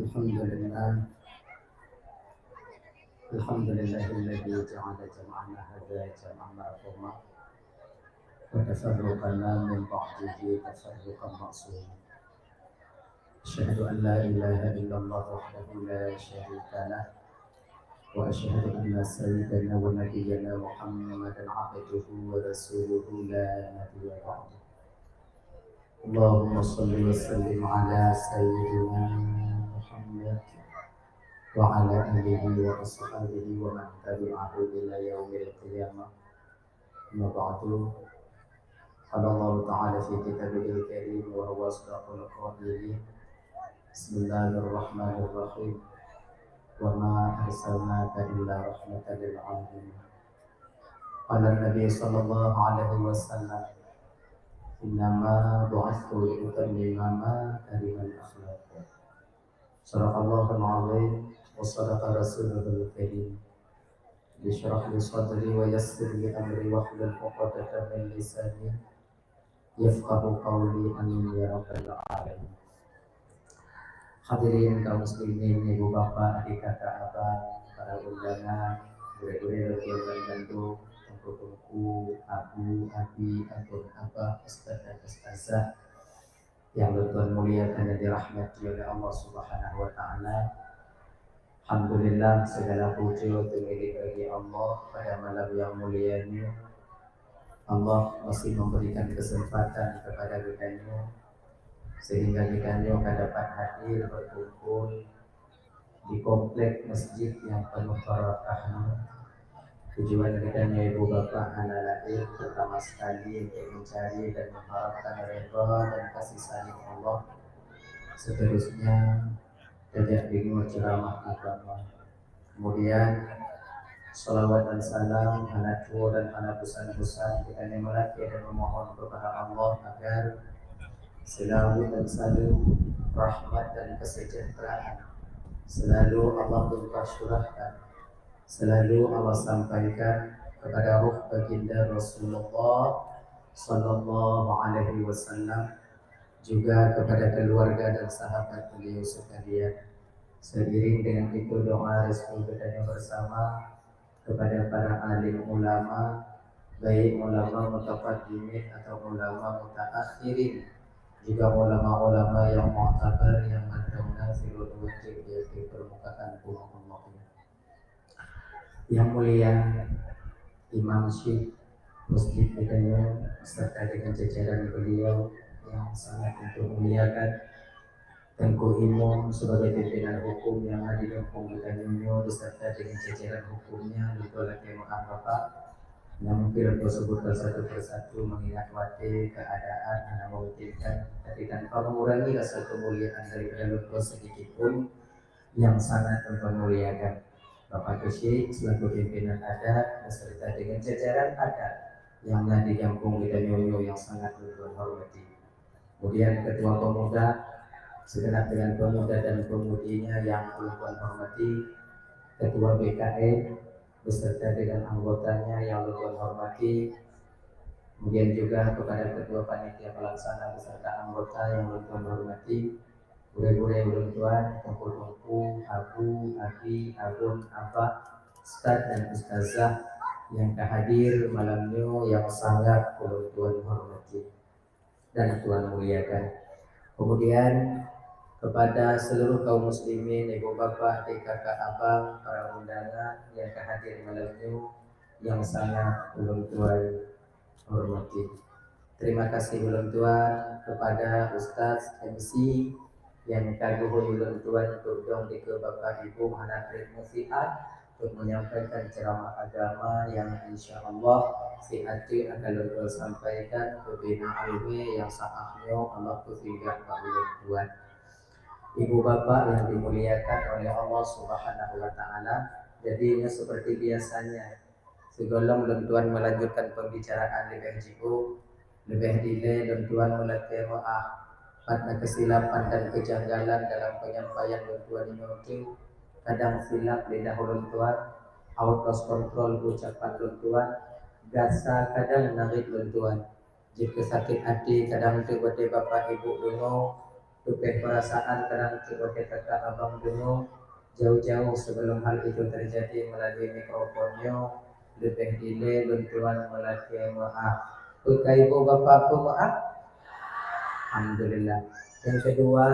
Alhamdulillah, Alhamdulillahilladzi ja'ala jam'ana hadza jam'an marhuma wa tafarruqana min ba'dihi tafarruqan ma'suma. Asyhadu an la ilaha illallah wahdahu la syarika lah wa asyhadu anna sayyidana wa nabiyyana Muhammadan 'abduhu wa rasuluhu la nabiyya ba'dahu. Allahumma shalli wa sallim ala sayyidina Muhammad wa ala alihi wa ashabihi wa man tabi'ahu ila yaumil qiyamah. Amma ba'du. Qala Allah Ta'ala fi kitabihil karim wa huwa asdaqul qa'ilin. Bismillahirrahmanirrahim. Wa ma arsalnaka illa rahmatan lil alamin. Qala Nabi sallallahu alaihi wasallam, innama bu'ithu li utammima makarimal akhlaq. Sadaqallahul azim wa sadaqa rasulul karim. Bishrah li sadri wa yassir li amri wa hlul 'uqdatam min lisani yafqahu qawli, amin ya rabbal alamin. Hadirin kaum muslimin, ibu bapak, adik kakak, abang, para undangan, guru-guru yang bantu, tengku-tengku, abu, abi, abun, abah, ustaz dan ustazah yang bertuhan muliakan dan dirahmati oleh Allah Subhanahu wa Ta'ala. Alhamdulillah, segala puji milik bagi Allah. Pada malam yang mulia ini Allah masih memberikan kesempatan kepada kita sehingga kita dapat hadir berkumpul di komplek masjid yang penuh barakahnya. Tujuan kita ibu bapak anak lahir pertama sekali untuk mencari dan mengharapkan redha dan kasih sayang Allah. Seterusnya tidak bingung ceramah agama. Kemudian salawat dan salam anak tua dan anak besar-besar kita melaki dan memohon kepada Allah agar selalu dan selalu rahmat dan kesejahteraan selalu Allah limpahkan, selalu Allah sampaikan kepada ruh baginda Rasulullah sallallahu alaihi wasallam, juga kepada keluarga dan sahabat beliau sekalian. Seiring dengan itu doa restu kita bersama kepada para alim ulama, baik ulama mutaqaddimin atau ulama mutaakhirin, juga ulama-ulama yang mu'tabar yang madamna filul wajib di permukaan bumi Allah. Yang mulia Imam Syekh Masjid Hidayah serta dengan jajaran beliau yang sangat memuliakan, Tengku Imam sebagai pimpinan hukum yang hadir di Pembukaan beserta dengan jajaran hukumnya, Lutolah Kemahan Bapak. Namun tersebut satu persatu mengingat wati keadaan yang memungkinkan, tapi tanpa mengurangi rasa kemuliaan dari Lutolah sedikit pun yang sangat memuliakan. Bapak Syekh selaku pimpinan adat beserta dengan jajaran adat yang hadir di Pembukaan yang sangat hormati. Kemudian Ketua Pemuda segenap dengan pemuda dan pemudinya yang hormati, Ketua BKN beserta dengan anggotanya yang hormati, kemudian juga kepada Ketua Panitia Pelaksana beserta anggota yang hormati, guru-guru tuan, tengku-tengku, abu, abi, abun, abah, ustaz dan ustazah yang hadir malamnya yang sangat Tuhan hormati dan Tuhan muliakan. Kemudian kepada seluruh kaum muslimin, ibu bapak, adik kakak, abang, para undangan yang hadir malam ini yang sangat ulun tuan hormati. Terima kasih ulun tuan kepada Ustaz MC yang kagum ulun tuan untuk dong di ke bapak ibu anak Mufiat untuk menyampaikan ceramah agama yang insya Allah si hati akan ulun sampaikan kebina ilmu yang sahahnya Allah kutiga ulun tuan. Ibu bapak yang dimuliakan oleh Allah Subhanahu wa Ta'ala, jadinya seperti biasanya sebelum tuan melanjutkan pembicaraan lebih jauh, lebih dile tuan mulai temaah pada kesilapan dan kejanggalan dalam penyampaian tuan ini. Kadang silap lidah tuan, out of control ucapan tuan, gasa kadang narik tuan. Jika sakit hati kadang tiba-tiba bapak ibu dulu Dupeh perasaan tenang coba kita abang dulu jauh-jauh sebelum hal itu terjadi melalui mikrofonnya lebih dile luntuan melalui maaf. Buka ibu bapak maaf. Alhamdulillah. Yang kedua,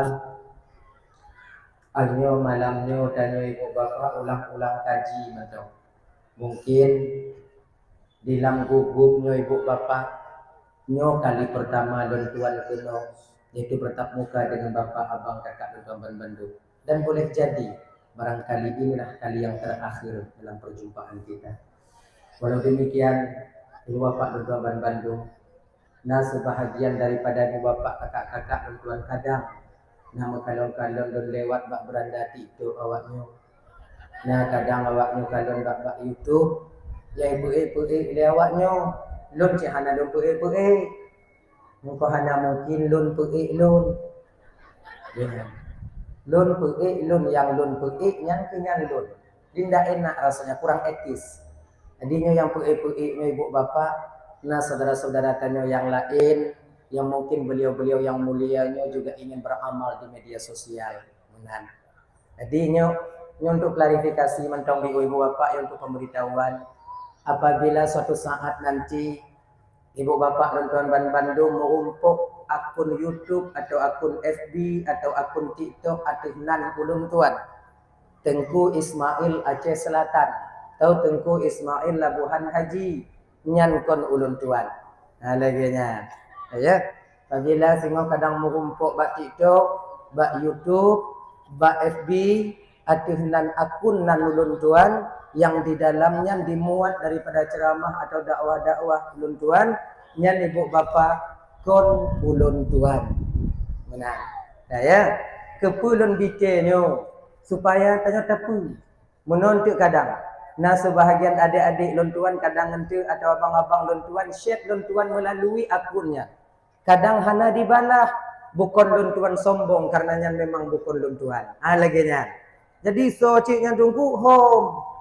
anyo malamnya dan ibu bapak ulang-ulang kaji macam. Mungkin dilam gugupnya ibu bapak nyo kali pertama dan tuan keno yaitu bertatap muka dengan bapak abang kakak dan tuan Bandung. Dan boleh jadi barangkali inilah kali yang terakhir dalam perjumpaan kita. Walau demikian ibu bapak dan tuan Bandung, nah sebahagian daripada ibu bapak kakak-kakak dan tuan kadang nama kalon-kalon dan lewat bak beranda itu awaknya. Nah kadang awaknya kalon bak YouTube ya ibu lewatnya lun cihana lun muka hana mungkin lun lun lun lun yang lun yang kenyan lun tidak enak rasanya, kurang etis. Jadinya yang nya ibu bapak, nah saudara-saudara kanyo yang lain yang mungkin beliau-beliau yang mulianya juga ingin beramal di media sosial. Jadinya untuk klarifikasi mentong ibu bapak untuk pemberitahuan, apabila suatu saat nanti ibu bapak dan tuan Bandung mengumpuk akun YouTube atau akun FB atau akun TikTok atau nan ulun tuan Tengku Ismail Aceh Selatan atau Tengku Ismail Labuhan Haji nyan kon ulun tuan. Nah laginya ya apabila singo kadang mengumpuk bak TikTok bak YouTube bak FB atau nan akun nan ulun tuan yang di dalamnya dimuat daripada ceramah atau dakwah-dakwah ulun tuan nyan ibu bapa kon ulun tuan. Menang. Nah ya, kepulun bikinyo supaya tanya tepu menontuk kadang. Nah sebahagian adik-adik ulun tuan kadang ente atau abang-abang ulun tuan share ulun tuan melalui akunnya. Kadang hana dibalah bukan ulun tuan sombong karenanya memang bukan ulun tuan. Laginya. Jadi so ciknya tunggu home.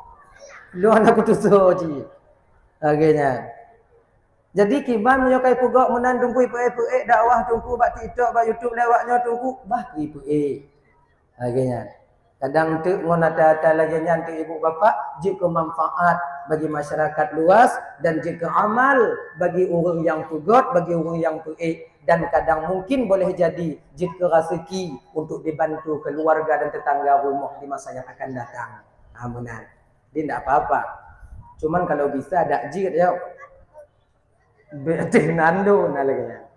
Lu anak kutu so cik. Laginya. Jadi kiban menyokai pugak menan tunggu ipu dakwah tunggu bak TikTok bak YouTube lewatnya tunggu bah ipu Laginya. Kadang tu ngon ada laginya untuk ibu bapa jika manfaat bagi masyarakat luas dan jika amal bagi orang yang pugot bagi orang yang dan kadang mungkin boleh jadi jika rezeki untuk dibantu keluarga dan tetangga rumah di masa yang akan datang. Amunan. Dia tidak apa-apa. Cuman kalau bisa ada jir ya. Nando nalaganya.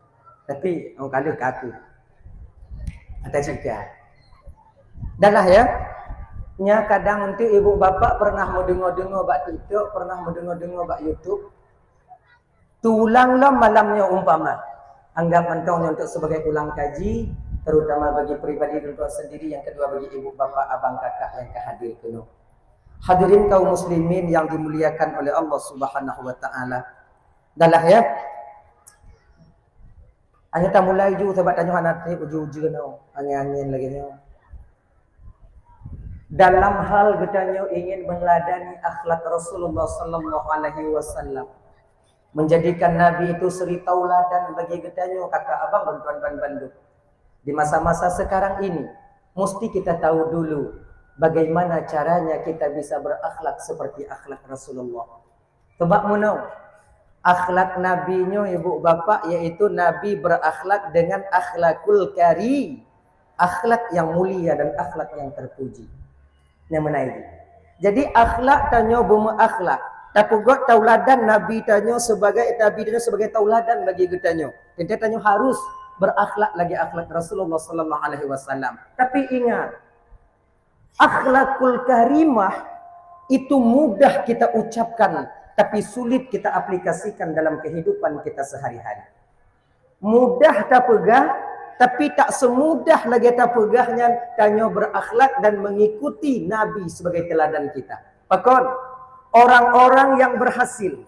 Tapi orang kalau kaku. Ada juga. Dan lah ya. Nya kadang nanti ibu bapak pernah mendengar-dengar bak TikTok, pernah mendengar-dengar bak YouTube. Tulanglah malamnya umpama. Anggap mentongnya untuk sebagai ulang kaji, terutama bagi pribadi dan tuan sendiri, yang kedua bagi ibu bapak, abang kakak yang kehadir penuh. Hadirin kaum muslimin yang dimuliakan oleh Allah Subhanahu wa taala. Dalah ya. Hanya tak mulai juga sebab tanya anak ni uju-uju no, angin-angin lagi ni. Dalam hal katanya ingin meneladani akhlak Rasulullah sallallahu alaihi wasallam. Menjadikan Nabi itu suri tauladan bagi katanya kakak abang dan tuan Bandung. Di masa-masa sekarang ini mesti kita tahu dulu bagaimana caranya kita bisa berakhlak seperti akhlak Rasulullah. Sebab menau akhlak nabinya ibu bapa yaitu Nabi berakhlak dengan akhlakul karim, akhlak yang mulia dan akhlak yang terpuji. Yang menaiki. Jadi akhlak tanya buma akhlak. Tapi got tauladan Nabi tanya sebagai tauladan bagi kita. Kita tanya harus berakhlak lagi akhlak Rasulullah sallallahu alaihi wasallam. Tapi ingat, akhlakul karimah itu mudah kita ucapkan tapi sulit kita aplikasikan dalam kehidupan kita sehari-hari. Mudah tak pegah tapi tak semudah lagi tak pegahnya tanya berakhlak dan mengikuti Nabi sebagai teladan kita. Pakon, orang-orang yang berhasil,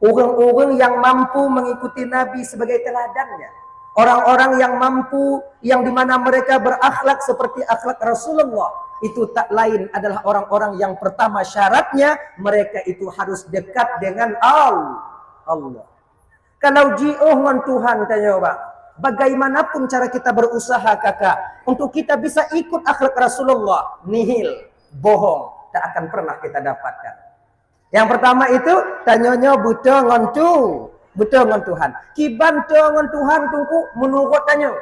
orang-orang yang mampu mengikuti Nabi sebagai teladannya, orang-orang yang mampu, yang dimana mereka berakhlak seperti akhlak Rasulullah, itu tak lain adalah orang-orang yang pertama syaratnya mereka itu harus dekat dengan Allah. Kalau jioh ngan Tuhan tanya bang, bagaimanapun cara kita berusaha kakak, untuk kita bisa ikut akhlak Rasulullah, nihil, bohong, tak akan pernah kita dapatkan. Yang pertama itu, tanyanya buta ngontu, buta ngon Tuhan. Kiban ngon Tuhan tungku menurut tanya.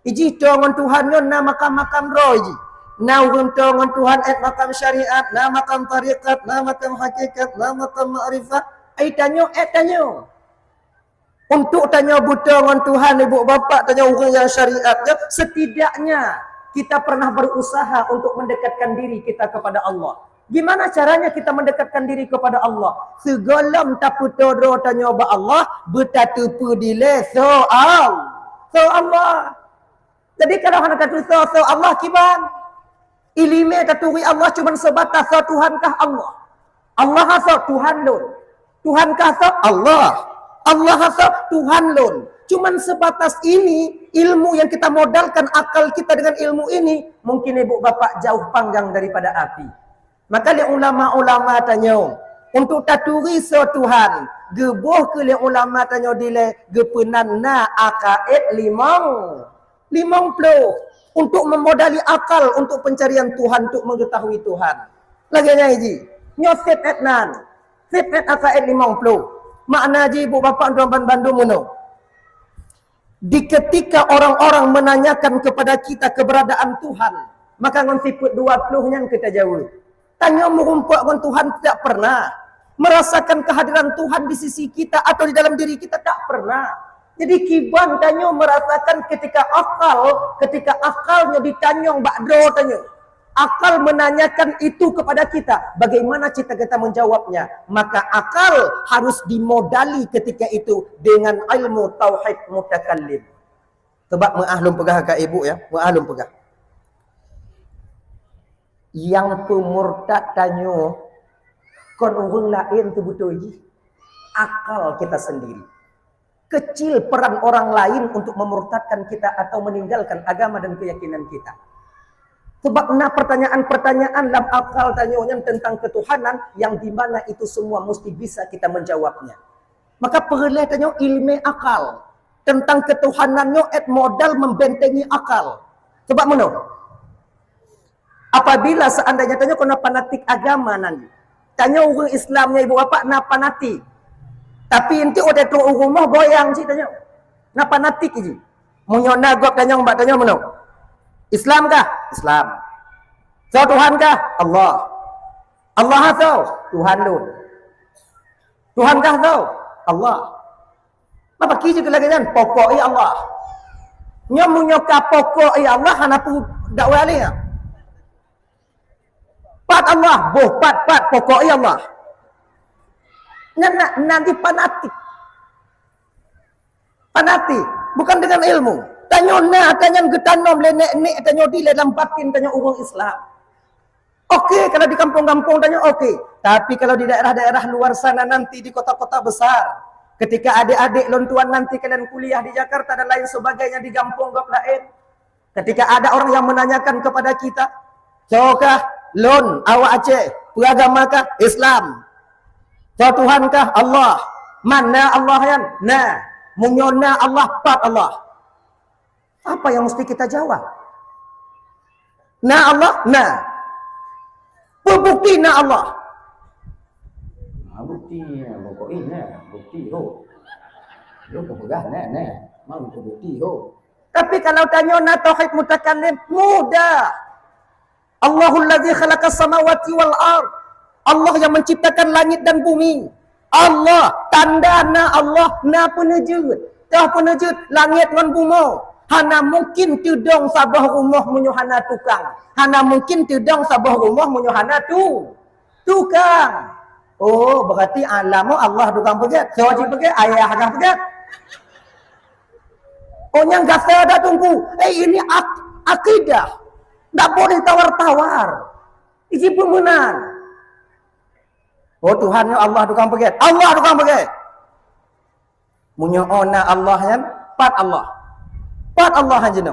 Iji ngon Tuhannya na makam-makam roh iji. Na ngon Tuhan makam syariat, na makam tariqat, na makam hakikat, na makam ma'rifat. Ai tanya, tanya. Untuk tanya buta dengan Tuhan, ibu bapa, tanya orang yang syariat, setidaknya kita pernah berusaha untuk mendekatkan diri kita kepada Allah. Gimana caranya kita mendekatkan diri kepada Allah? Segalam taputoro tanya ba Allah, betatupu dile soal. So Allah. Jadi kalau hendak kata so Allah kiban, ilime taturi Allah cuma sebatas so Tuhankah Allah. Allah so Tuhan lun. Tuhankah so Allah. Allah hasab Tuhan lun. Cuman sebatas ini ilmu yang kita modalkan, akal kita dengan ilmu ini, mungkin ibu bapak jauh panggang daripada api. Maka li ulama-ulama tanya, untuk taturi so Tuhan, gebuh ke li ulama tanya dile gepenan na akaid limang puluh untuk memodali akal untuk pencarian Tuhan, untuk mengetahui Tuhan. Lagi nyaji, nyosep etnan, sepet akaid 50. Makna ji ibu bapa tuan Bandung muno. Di ketika orang-orang menanyakan kepada kita keberadaan Tuhan, maka ngon siput 20-nya kita jauh. Tanya merumpak dengan Tuhan tidak pernah. Merasakan kehadiran Tuhan di sisi kita atau di dalam diri kita tak pernah. Jadi kiban tanya merasakan ketika akalnya ditanyong bakdo tanya. Akal menanyakan itu kepada kita, bagaimana kita menjawabnya? Maka akal harus dimodali ketika itu dengan ilmu tauhid mutakallim. Sebab mengahlum pegah kak ibu ya, mengahlum pegah. Yang pemurtad tanya, kon orang lain tu betul ji. Akal kita sendiri. Kecil peran orang lain untuk memurtadkan kita atau meninggalkan agama dan keyakinan kita. Sebab pertanyaan-pertanyaan dalam akal tanyanya tentang ketuhanan yang di mana itu semua mesti bisa kita menjawabnya. Maka perlu tanya ilmu akal tentang ketuhanannya modal membentengi akal. Sebab mana? Apabila seandainya tanya kena fanatik agama nanti, tanya orang Islamnya ibu bapa na fanatik. Tapi inti udah tu rumah goyang sih tanya. Na fanatik je. Munyona gop tanya mbak tanya mana? Islam kah? Islam. So Tuhan kah? Allah. Allah so Tuhan lu. Tuhan kah so? Allah. Apa kisi tu lagi kan? Pokok Allah. Nyomunyoka pokok Allah hanapu dakwah ni. Pat Allah, pat pokok Allah. Nanti fanatik. Fanatik bukan dengan ilmu. Tanya getanom lenek tanya di dalam batin tanya orang Islam. Okey kalau di kampung-kampung tanya okey. Tapi kalau di daerah-daerah luar sana nanti di kota-kota besar, ketika adik-adik lontuan nanti kalian kuliah di Jakarta dan lain sebagainya di kampung lain, ketika ada orang yang menanyakan kepada kita, "Jawakah lon awak Aceh, beragamakah Islam? So Tuhankah Allah? Mana Allah yang? Nah, munyona Allah pat Allah." Apa yang mesti kita jawab? Na Allah, na. Bukti na Allah. Bukti, pokoknya bukti ho. Lu kepegah na, mau bukti ho. Tapi kalau tanya na tauhid mutakallim, mudah. Allahul ladzi khalaqas samawati wal ard. Allah yang menciptakan langit dan bumi. Allah, tanda na Allah, na penejut. Tah penejut langit dan bumi. Hana mungkin tudong sabah rumah menyuhana tukang. Hana mungkin tudong sabah rumah menyuhana tukang. Oh, berarti alamu Allah tukang pegat. Soji pegat, ayah dah pegat. Oh, yang gasa dah tunggu. Ini akidah. Tak boleh tawar-tawar. Isi pemenang. Oh, Tuhannya Allah tukang pegat. Allah tukang pegat. Munyona Allah yang pat Allah. Pat Allah hanya.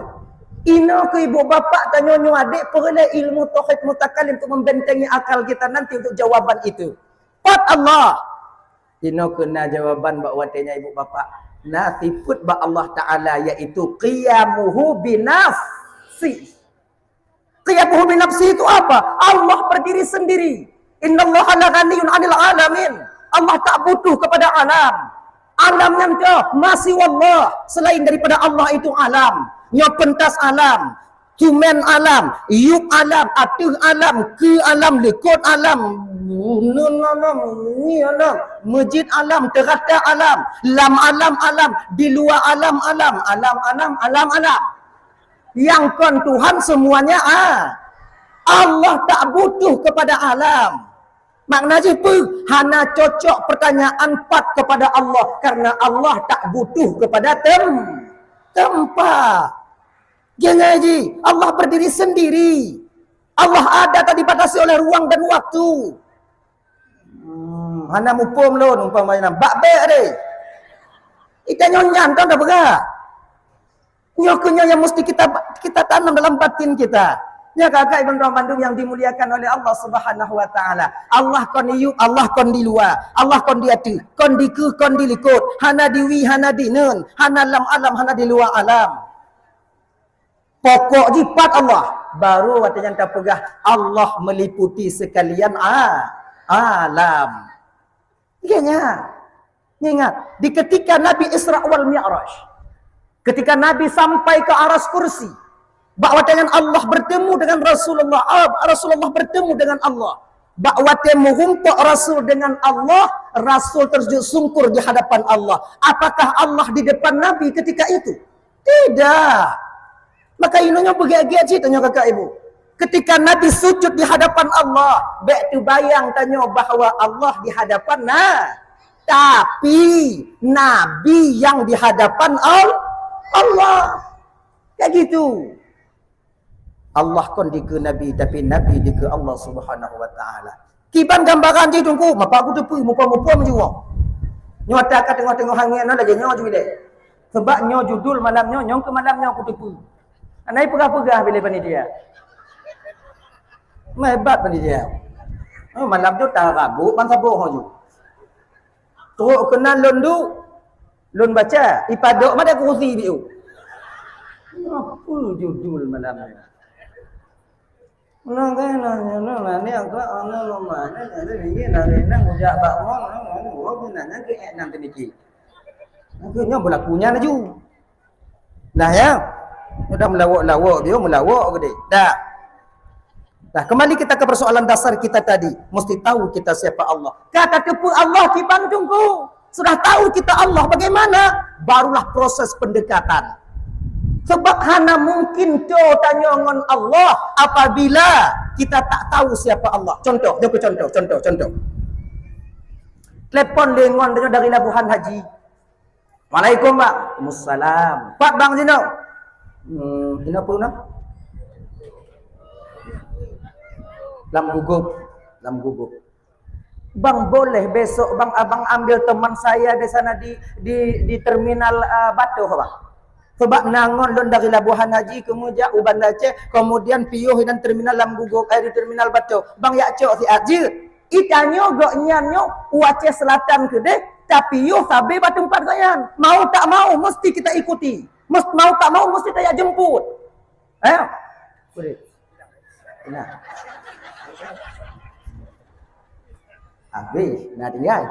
Ina ke ibu bapa tanya adik perlu ilmu tauhid mutakallim untuk membentengi akal kita nanti untuk jawaban itu. Pat Allah. Ina kena jawaban buat watenya ibu bapa. Nanti put ba Allah Ta'ala yaitu qiyamuhu binafsi. Qiyamuhu binafsi itu apa? Allah berdiri sendiri. Innallaha la ghaniyun 'anil 'alamin. Allah tak butuh kepada alam. Alam yang masih wallah. Selain daripada Allah itu alam. Nya pentas alam. Tumen alam, yuk alam, atuh alam, ke alam, lekot alam, nun alam, ni alam, masjid alam, terata alam, lam alam alam, di luar alam alam, alam alam, alam alam. Yang kon Tuhan semuanya Allah tak butuh kepada alam. Maknanya apa? Hana cocok pertanyaan 4 kepada Allah karena Allah tak butuh kepada tempat. Jangan haji, Allah berdiri sendiri. Allah ada tak dibatasi oleh ruang dan waktu. Hana mupum lo, umpamanya bak baik deh. Kita nyonyan kan dah bergerak. Nyokunya yang mesti kita tanam dalam batin kita. Ya kakak Ibn Bandung yang dimuliakan oleh Allah Subhanahu wa taala. Allah kon yuk, Allah kon di luar, Allah kon di atu, kon di ke, kon di likut, hana diwi, hana di nun, hana lam alam, hana di luar alam. Pokok jipat Allah. Baru katanya tak pegah Allah meliputi sekalian alam. Ingat, di ketika Nabi Isra wal Mi'raj, ketika Nabi sampai ke aras kursi, bahwatanya Allah bertemu dengan Rasulullah, Rasulullah bertemu dengan Allah. Bahwatanya mengumpul Rasul dengan Allah, Rasul terjun sungkur di hadapan Allah. Apakah Allah di depan Nabi ketika itu? Tidak. Maka inunya bergiat-giat sih tanya kakak ibu. Ketika Nabi sujud di hadapan Allah, baik tu bayang tanya bahawa Allah di hadapan tapi Nabi yang di hadapan Allah. Kayak gitu. Allah kon di ke Nabi tapi Nabi di ke Allah Subhanahu wa taala. Kiban gambaran je tungku, mapa aku tepu mupa-mupa menjuang. Nyo tak tengok-tengok hangin lagi nyo juga deh. Sebab nyo judul malamnya nyo ke malamnya aku tepu. Anai pegah-pegah bila panitia. Hebat panitia. Malam tu tak rabuk, bangsa bohong je. Teruk kena lundu, lun baca, ipadok mana kursi dia. Apa judul malam ni? Ni agak mana ni nak ujak bangun, nanya ke enam tadi. Akhirnya berlakunya laju. Nah ya. Sudah melawak-lawak dia, melawak ke dia. Dah. Nah, kembali kita ke persoalan dasar kita tadi. Mesti tahu kita siapa Allah. Kata kepu Allah kiban tunggu. Sudah tahu kita Allah bagaimana? Barulah proses pendekatan. Sebab hana mungkin tu tanya dengan Allah apabila kita tak tahu siapa Allah. Contoh, jom contoh. Telepon lengon dari Labuhan Haji. Waalaikumsalam, Pak. Waalaikumsalam. Pak bang sini. Kenapa nak? Lam gugup. Bang boleh besok bang abang ambil teman saya di sana di terminal Batu bang. Sebab nangon don dari Labuhan Haji kemudian Uban Aceh kemudian piuh dan terminal Lam gugup di terminal Batu. Bang yak cok si aji. Itanyo gok nyanyo Aceh Selatan ke deh tapi yo sabe Batu 4 sayan. Mau tak mau mesti kita ikuti. Mau tak mau mesti saya jemput. Ayo. Boleh. Nah. Habis, nak tinggal.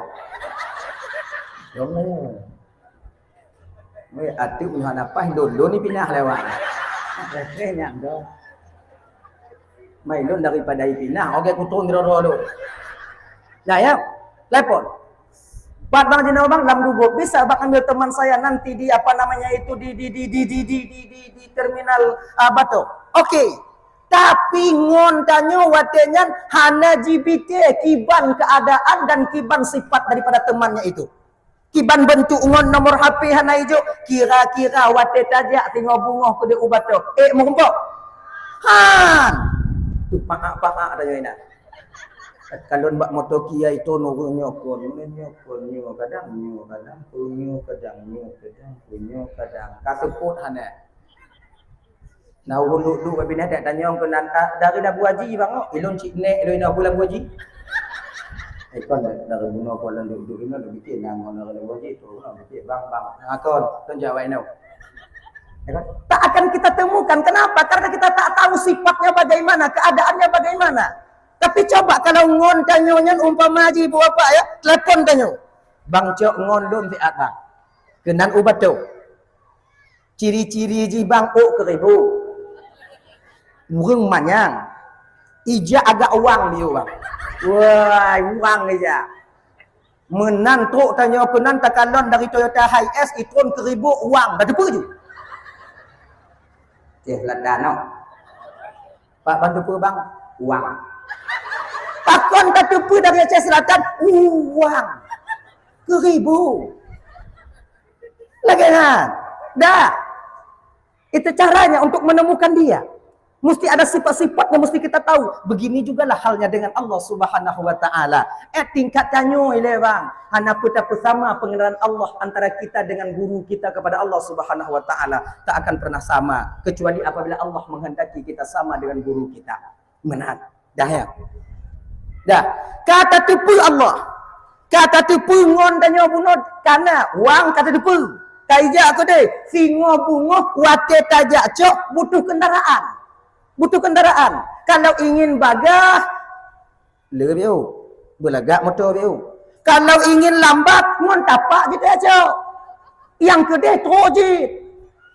Jom. Wei atuk punya napas dulu ni pindah lewat. Kayaknya dah. Mai lon daripada pindah, okey kutung dulu. Nah ya, telepon. Pak bang jenau bang lam gugup bisa bang ambil teman saya nanti di apa namanya itu di terminal Batu. Okey. Tapi ngon tanyo watenya hana GPT kiban keadaan dan kiban sifat daripada temannya itu. Kiban bentuk ngon nomor HP hana ijo kira-kira wate tajak tengok bunga ke dia ubat tu. Mumpok. Han. Tu pak-pak ada ina. Kalau mbak motor Kia itu nurunnya kadang kaseput hana. Nah ulu du babina tak tanya ke nanta dari Labu Haji bang ilon cik nek ilon Labu Haji. Ikon dari bunuh kalau duduk ini lebih bikin nang mana kalau wajib tu, bikin bang. Akon tunjuk awak ini. Tak akan kita temukan. Kenapa? Karena kita tak tahu sifatnya bagaimana, keadaannya bagaimana. Tapi coba kalau ngon tanyonya umpama haji ibu bapa ya, telepon tanyo. Bang cok ngon lum ti apa? Kenan ubat tu. Ciri-ciri ji bang o keribu. Murung manyang. Ija agak uang dia bang. Wah, uang aja. Menantu tanya kenan takalon dari Toyota Hiace itron keribu uang. Batu je. Ladan no. Pak bantu apa bang? Uang. Takon kata dari Aceh Selatan, uang. Keribu. Lagi kan? Dah. Itu caranya untuk menemukan dia. Mesti ada sifat-sifat yang mesti kita tahu. Begini jugalah halnya dengan Allah Subhanahu wa taala. Tingkat tanyo ile bang. Hana puta sama pengenalan Allah antara kita dengan guru kita kepada Allah Subhanahu wa taala tak akan pernah sama kecuali apabila Allah menghendaki kita sama dengan guru kita. Menahan. Dah ya. Dah. Kata tipu Allah. Kata tipu ngon tanyo bunod kana wang kata tipu. Kaija aku deh singo bungo wate tajak cok butuh kendaraan. Butuh kendaraan. Kalau ingin bagah, lebih belagak motor dia. Kalau ingin lambat, mun tapak gitu aja. Yang kedua trojit.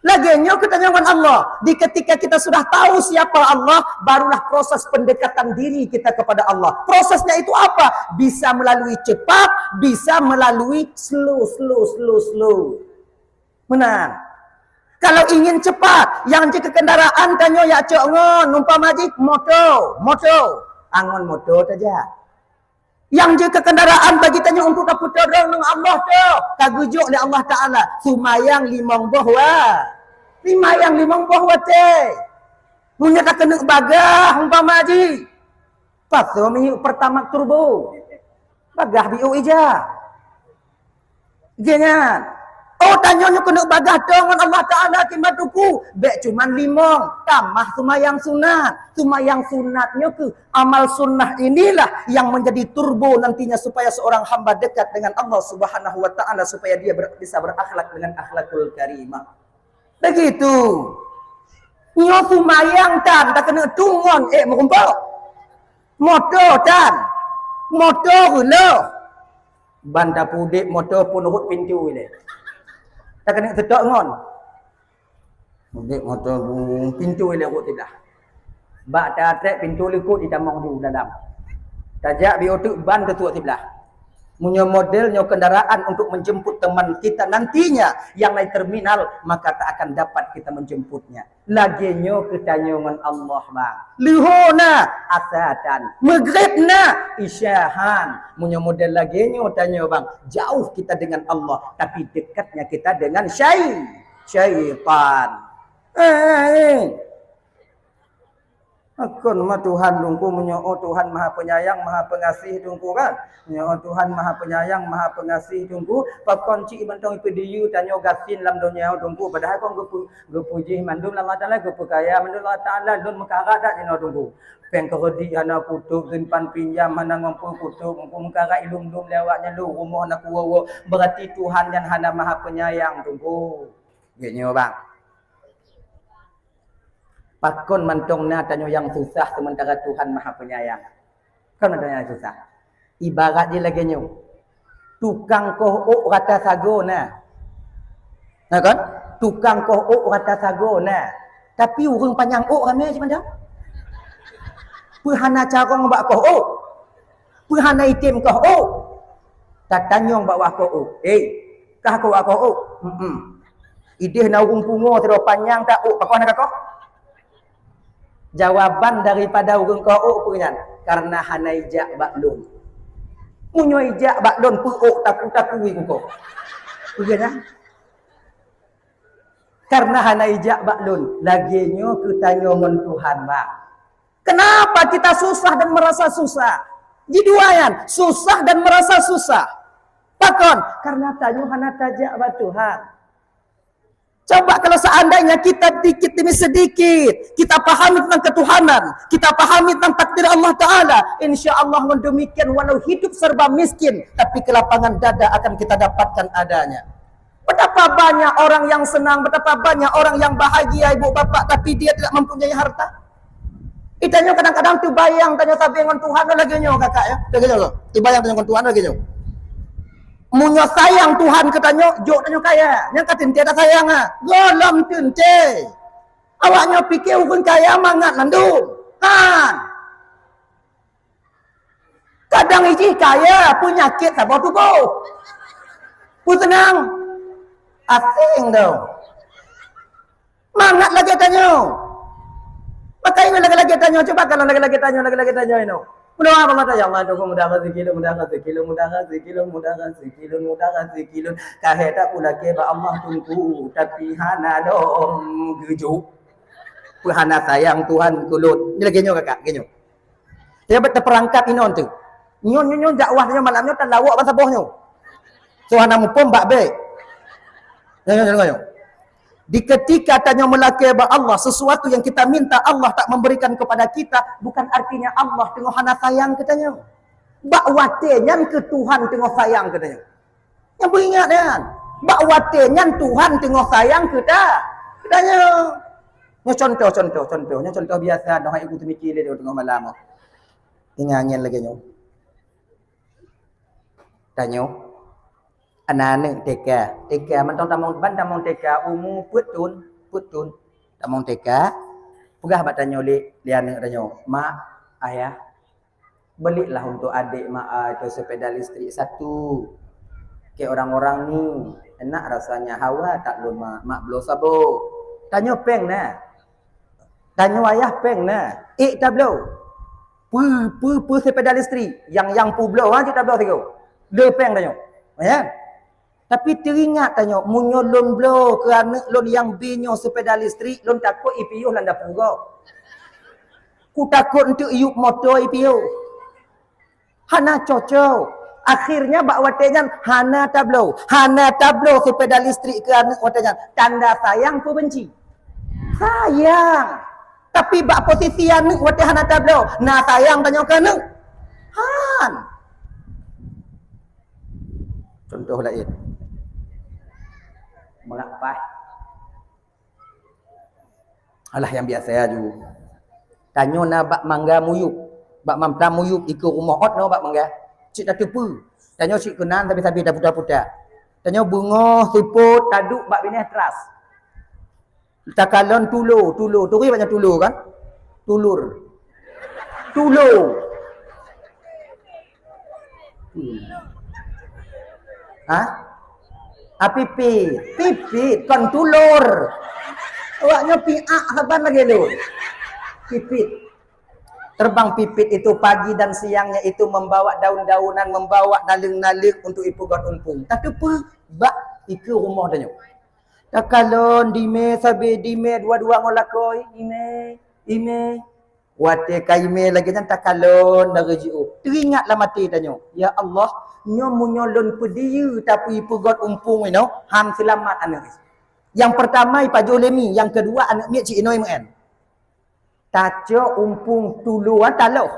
Laginya kita dengan Allah. Di ketika kita sudah tahu siapa Allah, barulah proses pendekatan diri kita kepada Allah. Prosesnya itu apa? Bisa melalui cepat, bisa melalui slow. Benar. Kalau ingin cepat, yang jika kendaraan tanyo ya cok ngon, umpama maji motor, angon motor saja. Yang jika kendaraan bagi tanyo untuk dapat tolong Allah tu, kagujuk oleh Allah Taala, sumayang limong bahwa, limayang limong bahwa te, punya tak kena bagah umpama maji. Pasu minggu pertama turbo, bagah biu ija, jangan. Oh tanyanya kena bagah dengan Allah Ta'ala timbatuku. Bek cuman limong. Tamah sumayang sunat. Sumayang sunatnya ke amal sunnah inilah yang menjadi turbo nantinya supaya seorang hamba dekat dengan Allah Subhanahu Wa Ta'ala. Supaya dia bisa berakhlak dengan akhlakul karimah. Begitu. Nyo sumayang tan. Tak kena tungon. Merumpau. Motor tan. Motor loh. Banda pudik motor pun urut pintu ini. Tak kena sedok ngon. Mudik motor pintu ile rot tidak. Bak ta trek pintu likut di damang du dalam. Tajak bio tu ban ketua sebelah. Punya modelnya kendaraan untuk menjemput teman kita nantinya yang naik terminal, maka tak akan dapat kita menjemputnya. Laginya ketanyangan Allah bang. Lihona asatan, maghribna isyahan. Punya model laginya tanya bang, jauh kita dengan Allah, tapi dekatnya kita dengan syaitan. Akun mah Tuhan dungku menyo'o Tuhan Maha Penyayang Maha Pengasih dungku kan. Menyo'o Tuhan Maha Penyayang Maha Pengasih dungku. Pakon cik bentong ipidiyu tanyo gasin lam dunia dungku. Padahal kon gepuji mandum Allah Ta'ala gepukaya mandum Allah Ta'ala don mekara dak dino dungku. Peng keredi ana kutub rimpan pinjam mana ngompo kutub ngompo mekara ilum-lum lewatnya lu rumah nak wowo. Berarti Tuhan yang hana Maha Penyayang dungku. Gini bang. Pakon mantongna tanyo yang susah sementara Tuhan Maha Penyayang. Kan ada yang susah. Ibarat dia lagi nyo. Tukang kohok rata sago na. Nah kan? Tukang kohok rata sago na. Tapi urang panjang ok ramai macam mana? Perhana cara ngobak kohok. Perhana itim kohok. Tak tanyong bawa kohok. Kah kau kohok? Ideh na urang pungo terlalu panjang tak ok. Pakon nak kohok? Jawaban daripada urang kau punya karena hana ijak baklum. Munyo ijak baklum puuk taku-takui kau. Bagaimana? Karena hana ijak baklum, laginya kita nyon Tuhan bang. Kenapa kita susah dan merasa susah? Jiduayan, susah dan merasa susah. Pakon, karena tanyo hana tajak ba Tuhan. Coba kalau seandainya kita dikit demi sedikit kita pahami tentang ketuhanan, kita pahami tentang takdir Allah Ta'ala, insya Allah demikian walau hidup serba miskin, tapi kelapangan dada akan kita dapatkan adanya. Betapa banyak orang yang senang, betapa banyak orang yang bahagia ibu bapak, tapi dia tidak mempunyai harta. Itanya kadang-kadang tu bayang tanya sabi dengan Tuhan lagi nyo kakak ya, lagi nyo, bayang tanya dengan Tuhan lagi nyo. Munyo sayang Tuhan katanya, jok tanya kaya. Yang katin tiada sayang ah. Golom tunce. Awaknya pikir ukun kaya mangat landung. Kan. Kadang iji kaya penyakit sabar tubuh. Pun tenang. Asing dah. Mangat lagi tanya. Makanya lagi-lagi tanya, coba kalau lagi-lagi tanya ini. Mudah apa ya Allah dong mudahkan sekilo kaheta pula ke ba Allah tunggu tapi hana dong gejuk hana sayang Tuhan kulut ini lagi nyo kakak genyo dia berperangkat ini on tu nyo dakwahnya malamnya tan lawak bahasa bohnya so hana mupom bak be nyo di ketika tanya melaki ba Allah sesuatu yang kita minta Allah tak memberikan kepada kita bukan artinya Allah tengok hana sayang katanya. Bak watenyan ke Tuhan tengok sayang katanya. Yang beringat kan? Bak watenyan Tuhan tengok sayang kita. Katanya. Nya contoh biasa dah ibu tu mikir dia tengok malam. Ingangin lagi nyo. Tanya anak-anak TKมันต้องtamong TK umur putun tamong TK pegah bat tanya lian tanya mak ayah belilah untuk adik mak itu sepeda listrik satu ke orang-orang ni enak rasanya hawa tak lu mak belum sabo tanya peng nah tanya ayah peng nah tak belum pu sepeda listrik yang pu belum ah tak belum tiga le peng tanya ya. Tapi teringat tanya, munyo lon blow kerana lon yang binyo sepeda listrik, lon takut IPU landa punggo. Ku takut untuk iup motor IPU. Hana cocok. Akhirnya bak watenyan hana tablo sepeda listrik kerana watenyan tanda sayang ku benci. Sayang. Tapi bak posisi anu wate hana tablo. Nah sayang tanya kerana han. Contoh lain. Mengapa? Alah yang biasa aja. Tanya na bak mangga muyuk. Bak mamta muyuk ikut rumah ot no bak mangga. Cik dah tepu. Tanya cik kenan tapi dah putar-putar. Tanya bunga siput taduk bak bineh teras. Takalon tulur. Turi banyak tulur kan? Tulur. Hah? Pipit kan tulur. Awaknya piak saban lagi lu. Pipit. Terbang pipit itu pagi dan siangnya itu membawa daun-daunan, membawa naling-naling untuk ipugat umpung. Tak apa, bak itu rumah tanya. Tak kalon dime dua-dua ngolakoi ime. Wate kaime lagi kan tak kalon dari jiu. Teringatlah mati tanya. Ya Allah, nyomunyo lon pediu tapi pegot umpung you know, ham selamat anak. Yang pertama Pak Jolemi, yang kedua anak miak Cik Inoi men. Taco umpung tuluan taloh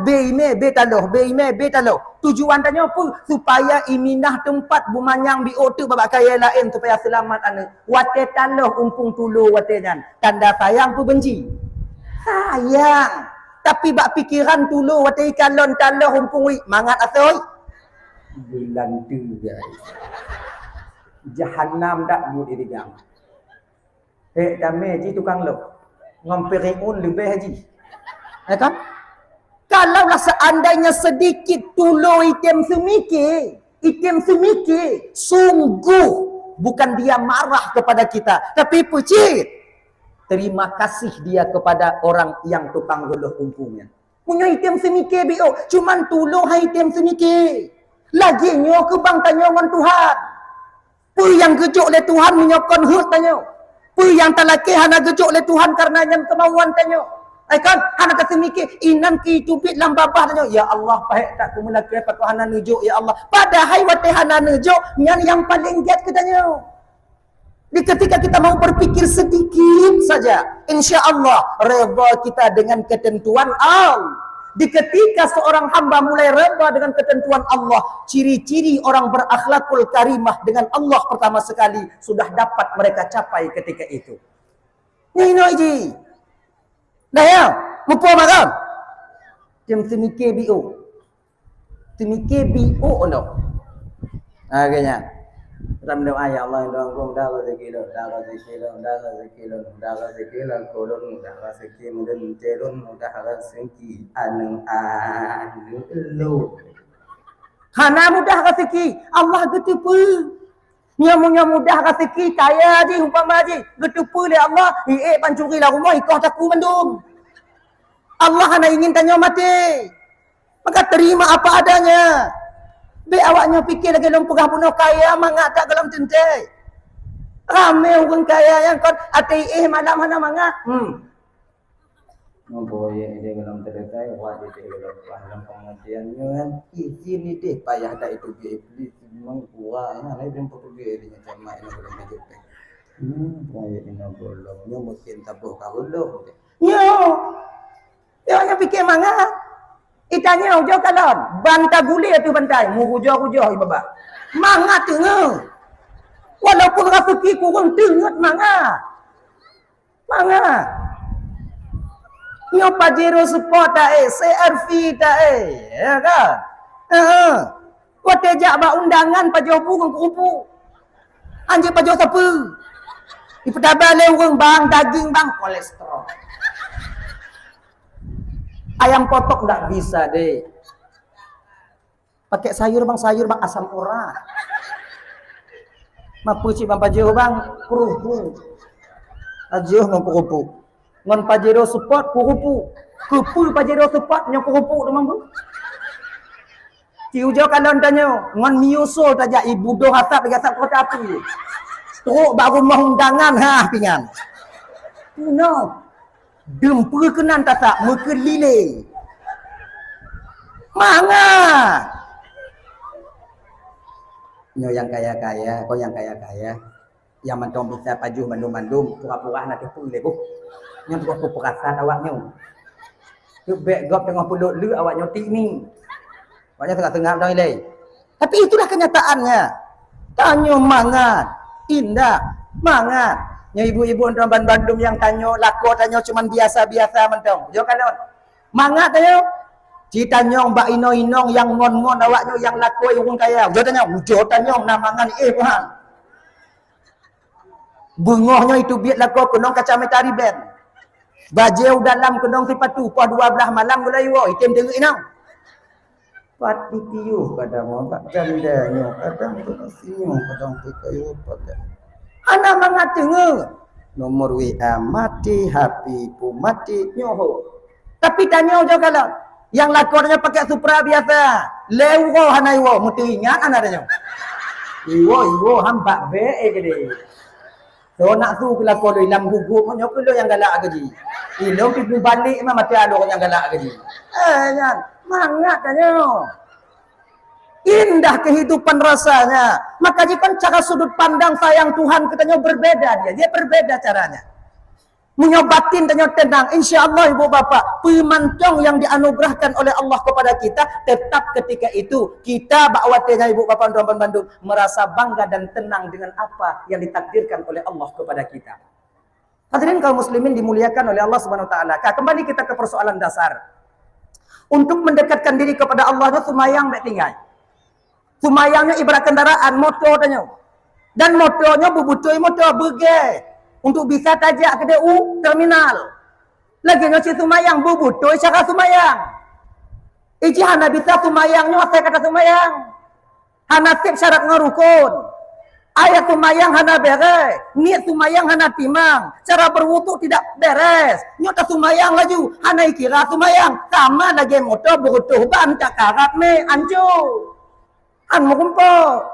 be taloh. Tujuan tanya apa? Supaya iminah tempat bumanyang biotu babak kaya lain supaya selamat anak. Wate taloh umpung tulu wate jan. Tanda sayang pu benci. Sayang. Tapi bak pikiran tulu wate kalon taloh umpung wi mangat asoy. Bulan tu guys. Jahannam dak mu dirigang. Dame ji tukang lok. Ngomperiun lebih haji. Ya kan? Kalaulah seandainya sedikit tulu item semiki, sungguh bukan dia marah kepada kita, tapi puji. Terima kasih dia kepada orang yang tukang guluh umpungnya. Punya item semiki bio, cuman tulu item semiki. Lagi nyo ke bang tanya dengan Tuhan. Pu yang gejuk oleh Tuhan menyokon hut tanya. Pu yang talaki hana gejuk oleh Tuhan karena yang kemauan tanya. Kan hana kata mikir inan ki tupit lam babah tanya. Ya Allah baik tak ku melaki apa ku hana nujuk ya Allah. Padahal wate hana nujuk yang paling giat ke tanya. Di ketika kita mau berpikir sedikit saja, insya Allah reba kita dengan ketentuan Allah. Di ketika seorang hamba mulai reba dengan ketentuan Allah, ciri-ciri orang berakhlakul karimah dengan Allah pertama sekali sudah dapat mereka capai ketika itu. Ini iji. Dah ya, mupo makan. Jam temike bio. Temike bio no. Agaknya. Ram doa ya Allah doang kong dah rezeki lo, dah rezeki lo, dah rezeki lo, dah rezeki lo, kolon dah rezeki mudun telun dah rezeki anu lo. Hana mudah rezeki, Allah getupu. Nya mudah rezeki kaya je umpama je, getupu le Allah, pancuri lah rumah ikau taku mendung. Allah hanya ingin tanya mati. Maka terima apa adanya. Be awaknya fikir lagi dalam pegah bunuh kaya mangak tak dalam tentai. Ramai orang kaya yang kon ati mana-mana mangak. Boleh dia dalam tentai wajib dia dalam dalam pengertiannya kan. Izin ni deh payah dah itu dia iblis memang kuat nah lain tempat pergi dia macam mai nak belum hidup. Payah ini bolong. Nya mungkin tabuh kawulung. Yo. Dia hanya fikir mangak. Itanya hujau kalon, banta gulir tu bantai, mu hujau-hujau ibaba. Manga tengah. Walaupun rezeki kurang tengah manga. Manga. Nyo pajero support tak CRV tak ya kan? Wate jak ba undangan pajo burung kupu. Anjing pajo siapa? Ipedabal le urang bang daging bang kolesterol. Ayam potok enggak bisa deh. Pakai sayur bang asam urat. Mapu cik bang pajero bang kurupu. Ajuh ngon kurupu. Ngon pajero support kurupu. Kupu pajero support nyon kurupu tu mampu. Ci ujo kalon tanyo ngon miuso tajak ibu doh hasap gasap kota api. Teruk baru rumah undangan pingan. No. Dempur kenan tasak mekelile. Manga. Nyo yang kaya-kaya, kau yang kaya-kaya. Yang mentong bisa pajuh mandum-mandum, pura-pura nak tipu le bu. Nyo buat perasaan awaknya. Tu backgop tengah pulut lu awaknya tik ni. Awaknya tengah-tengah dah le. Tapi itulah kenyataannya. Tanyo mangat, indah, mangat. Nya ibu-ibu orang Bandung yang tanyo lako tanyo cuman biasa-biasa mentong. Jo kalon. Mangat tanyo. Cita nyong mbak ino-inong yang ngon-ngon awaknya yang lako yang kaya. Jo tanyo namangan Tuhan. Bungohnya itu biat lako kenong kacametari ben. Bajeu dalam kenong sipatu pa 12 malam gulai wo item tengok inang. Pat ditiu kadang mbak jandanya kadang tu sinyo kadang tu kayu pada. Anak mangatenge nomor WA mati, HP pu mati nyoho. Tapi tanya aja kalau yang lakornya pakai Supra biasa, lewo hanaiwo, mesti ingat anak tanya. Iwo hamba be gede. So nak tu kelakor dalam gugup punya kulo yang galak gaji. Ilong pipu balik memang mati ada orang yang galak gaji. Kan, mangat tanya. Indah kehidupan rasanya. Maka jika cara sudut pandang sayang Tuhan katanya berbeda dia berbeda caranya. Menyobatin tanya tenang. Insya Allah ibu bapa, pemantong yang dianugerahkan oleh Allah kepada kita, tetap ketika itu kita bakwatnya ibu bapa dan Bandung merasa bangga dan tenang dengan apa yang ditakdirkan oleh Allah kepada kita. Hadirin kaum muslimin dimuliakan oleh Allah Subhanahu wa taala. Kembali kita ke persoalan dasar. Untuk mendekatkan diri kepada Allah itu sumayang baik tinggal. Sumayangnya ibarat kendaraan motor tanya. Dan motornya bubutui motor berge untuk bisa tajak ke DU terminal. Lagi nyoci sumayang bubutui cara sumayang. Iji hana bisa sumayangnya saya kata sumayang. Hana sip syarat ngerukun. Ayat sumayang hana beres. Niat sumayang hana timang. Cara berwudu tidak beres. Nyota sumayang laju. Hana kira sumayang. Sama lagi motor berutuh ban cakarat me anjur. An mau kumpul.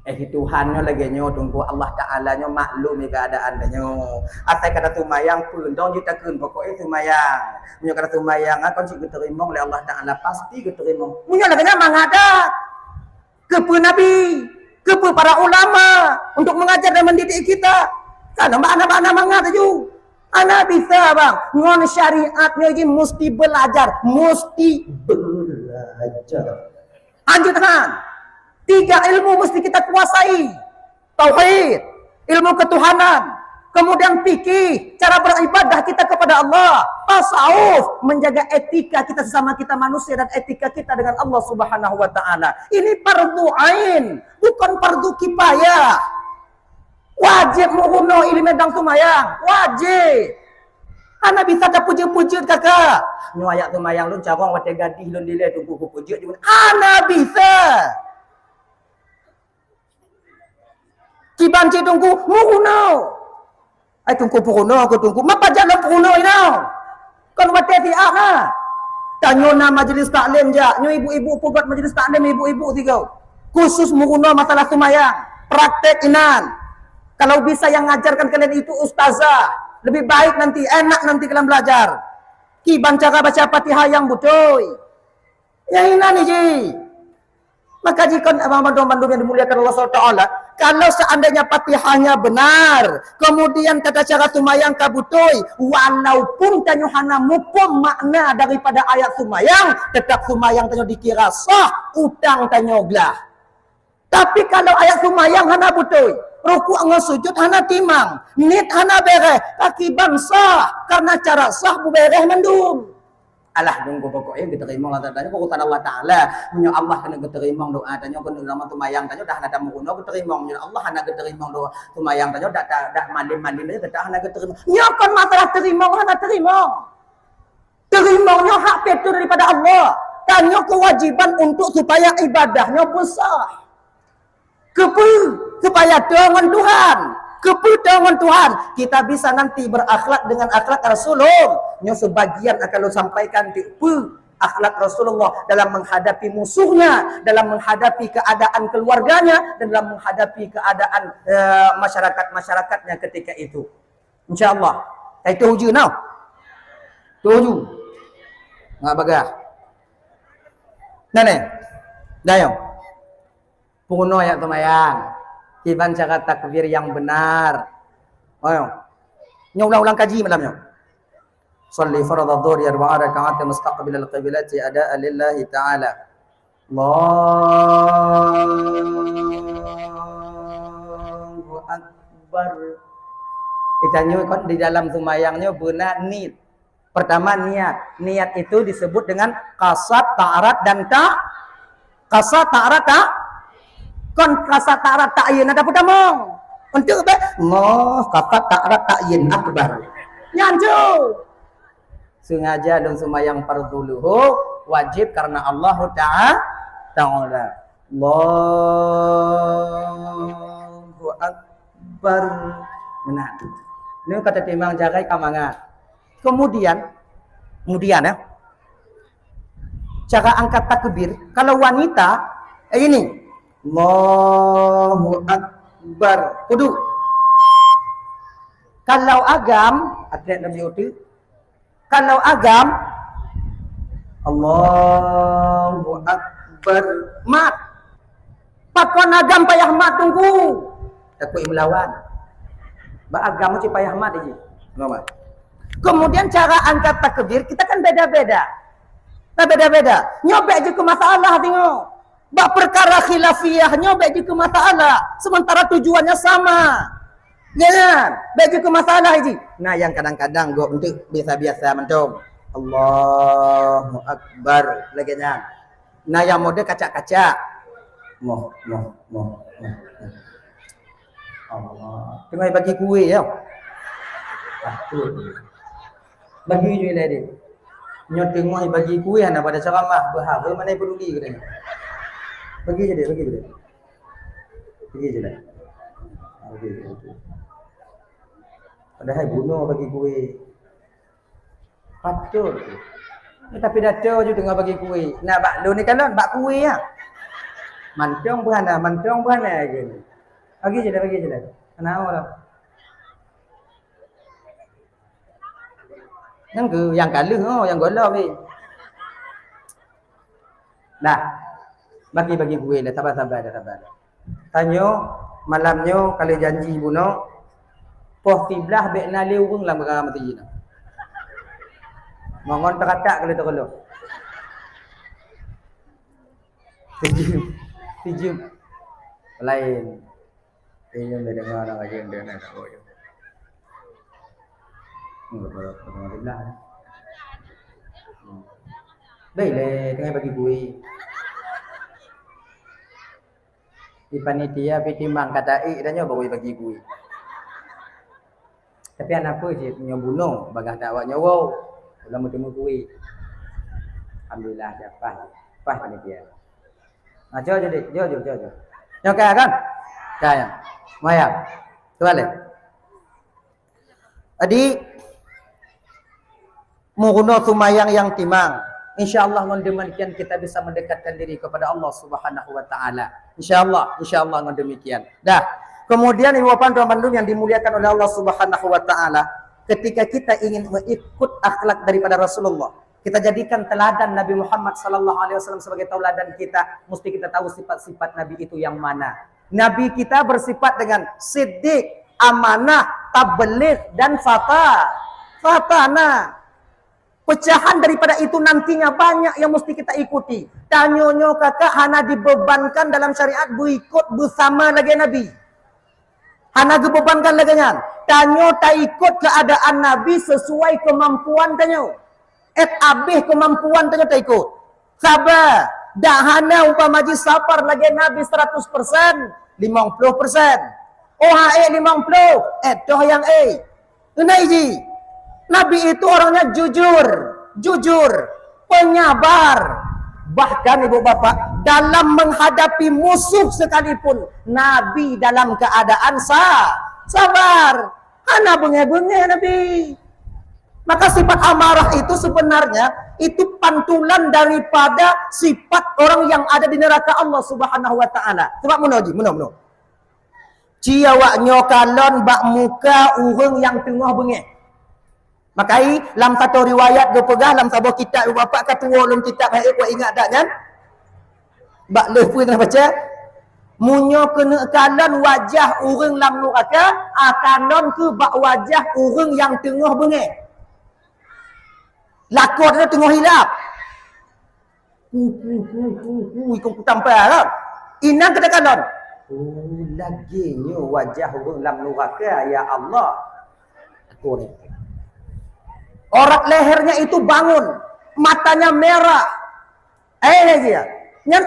Tuhannya lagi nyo tunggu Allah Ta'ala nyo maklum ni keadaan nyo. Asal kata sumayang pun dong juta kun pokoknya sumayang. Munyo kata sumayang akan si diterima oleh Allah Ta'ala pasti diterima. Munyo lagi nya mangada. Kepu Nabi. Kepada para ulama untuk mengajar dan mendidik kita. Karena anak-anak mengatakan anak bisa bang, ngon syariatnya ini mesti belajar. Lanjutkan. 3 ilmu mesti kita kuasai. Tauhid, ilmu ketuhanan, kemudian fikih, cara beribadah kita kepada Allah, tasawuf, menjaga etika kita sesama kita manusia dan etika kita dengan Allah Subhanahu wa taala. Ini fardu ain, bukan fardu kifayah. Wajib menguno ilmu dan tumayang, wajib. Ana bisa tak puji-puji kakak. Nu ayak tumayang lu cawang wate gadih lu dile tunggu ku puji. Ana bisa. Kiban ci tunggu menguno. Ai tunggu puno aku tunggu. Mapa jalan puno ino. Kon wate ti aha. Tanyona majelis taklim ja. Nyo ibu-ibu pugat majelis taklim ibu-ibu tiga. Khusus menguno masalah tumayang. Praktek inan. Kalau bisa yang ngajarkan kalian itu ustazah, lebih baik nanti, enak nanti kalian belajar. Ki cara baca Fatihah yang betul. Yang ini nih ji. Maka jika mandu yang dimuliakan Allah SWT, kalau seandainya Fatihahnya benar, kemudian tata cara sumayang kabutoi, walaupun tanyuhana mukum makna daripada ayat sumayang, tetap sumayang tanyo dikira sah, utang tanyoglah. Tapi kalau ayat sumayang hana butoi, ruku sujud hana timang, nit hana bereh, kaki bangsa karena cara sah bu bereh mendung. Alah nunggu pokoknya diterima lah tanya pokok Allah Taala punya Allah kena diterima doa tanya pun nama tumayang tanya dah ada menguno diterima punya Allah hana diterima doa tumayang tanya dah mandi dah hana diterima. Nyokon masalah terima hana terima. Terimanya hak itu daripada Allah. Tanya kewajiban untuk supaya ibadahnya besar. Supaya dengan Tuhan, dengan Tuhan kita bisa nanti berakhlak dengan akhlak Rasulullah. Yang sebagian akan lo sampaikan di akhlak Rasulullah dalam menghadapi musuhnya, dalam menghadapi keadaan keluarganya, dan dalam menghadapi keadaan masyarakatnya ketika itu. Insyaallah. Itu tujuh now. Tujuh. Nggak bagah. Nane. Dayo. Puno ayat tumayang. Kiban cara takbir yang benar. Ayo. Ulang-ulang kaji malamnya. Shalli fardhu dhuhri 4 rakaat mustaqbil al-qiblati adaan lillahi ta'ala. Allahu akbar. Ditanya kan di dalam tumayangnya benar niat. Pertama niat. Niat itu disebut dengan qasad, ta'arat dan qasad, ta'arat, kon kasat ta'arat ta'yin ada pertama. Untuk apa? Allah kasat ta'arat ta'yin akbar. Nyanju. Sengaja dan semayang fardu luhur wajib karena Allah Ta'ala. Allahu akbar. Benar. Ini kata timang jagai kamanga. Kemudian ya. Cara angkat takbir kalau wanita ini Allahu akbar. Kudu. Kalau agam, atlet Nabi itu. Kalau agam Allahu akbar. Mat. Pakon agam payah mat tunggu. Takut melawan. Ba agam mesti payah mat aja. Mama. Kemudian cara angkat takbir kita kan beda-beda. Nah beda-beda. Nyobek je ke masalah tengok. Bak perkara khilafiyahnya baik ke masalah sementara tujuannya sama. Jangan baik ke masalah ini. Nah yang kadang-kadang gua untuk biasa-biasa mentung. Allahu akbar lagi nya. Nah yang mode kacak-kacak. Moh. Allah. Tengah bagi kue ya. Bagi je lah dia. Nyo tengok bagi kue ana pada ceramah bahar mana peduli katanya. Bagi je dia. Bagi je lah. Padahal bunuh bagi kue. Patut. Tapi datang je tengah bagi kue. Nak bak lu ni kan bak kue ya. Mantong berana je. Bagi je lah. Kenapa lah? Yang kalah yang golah ni. Nah. Bagi kue lah, sabar. Tanyo malamnyo kali janji buno poh kiblah be na leung lah perkara mati jina. Mongon teratak kalau terlalu. Tijim. Lain. Ini mendengar orang aja yang dengar tak boleh. Enggak pernah kiblah. Baiklah, tengah bagi gue. Di panitia pitimbang kata dan nyoba gue bagi gue. Tapi anak aku sih nyobuno bagah dakwah nyowo. Ulang bertemu gue. Alhamdulillah dapat. Pas panitia. Nah, jauh. Nyoka kan? Kaya. Maya. Tu balik. Adi muguno sumayang yang timang. InsyaAllah dengan demikian kita bisa mendekatkan diri kepada Allah Subhanahu wa taala. InsyaAllah dengan demikian. Dah. Kemudian Ibu Bapak dan Bandung yang dimuliakan oleh Allah Subhanahu wa taala, ketika kita ingin mengikut akhlak daripada Rasulullah, kita jadikan teladan Nabi Muhammad sallallahu alaihi wasallam sebagai tauladan kita, mesti kita tahu sifat-sifat Nabi itu yang mana. Nabi kita bersifat dengan siddiq, amanah, tabligh dan fatana. Pecahan daripada itu nantinya banyak yang mesti kita ikuti. Tanyonyo kakak hana dibebankan dalam syariat berikut bersama lagi Nabi. Hana dibebankan lagi nyan. Tanyo tak ikut keadaan Nabi sesuai kemampuan tanyo. Abih kemampuan tanyo tak ikut. Sabar. Dah hana umpamaji sabar lagi Nabi 100%, 50%. Oh hae 50. Toh yang Unaiji. Nabi itu orangnya jujur, penyabar. Bahkan Ibu Bapak, dalam menghadapi musuh sekalipun, Nabi dalam keadaan sabar. Hana bengeh-bengeh Nabi. Maka sifat amarah itu sebenarnya itu pantulan daripada sifat orang yang ada di neraka Allah Subhanahu wa taala. Sebab muno. Ciawak nyokalon bak muka urang yang tengah bengeh. Makai dalam satu riwayat dia pegah dalam sebuah kitab bapak ketua dalam kitab haid buat ingat tak kan? Bak lefu nak baca. Munyo kena kalan wajah urang lam neraka, akanon ke bak wajah urang yang tengah bengeh. Lakon dia tengah hilap. Ikut tampar kan? Inang kata kanon. Oh, laginya wajah urang lam neraka ya Allah. Aku ni. Orat lehernya itu bangun, matanya merah. Dia. Nyan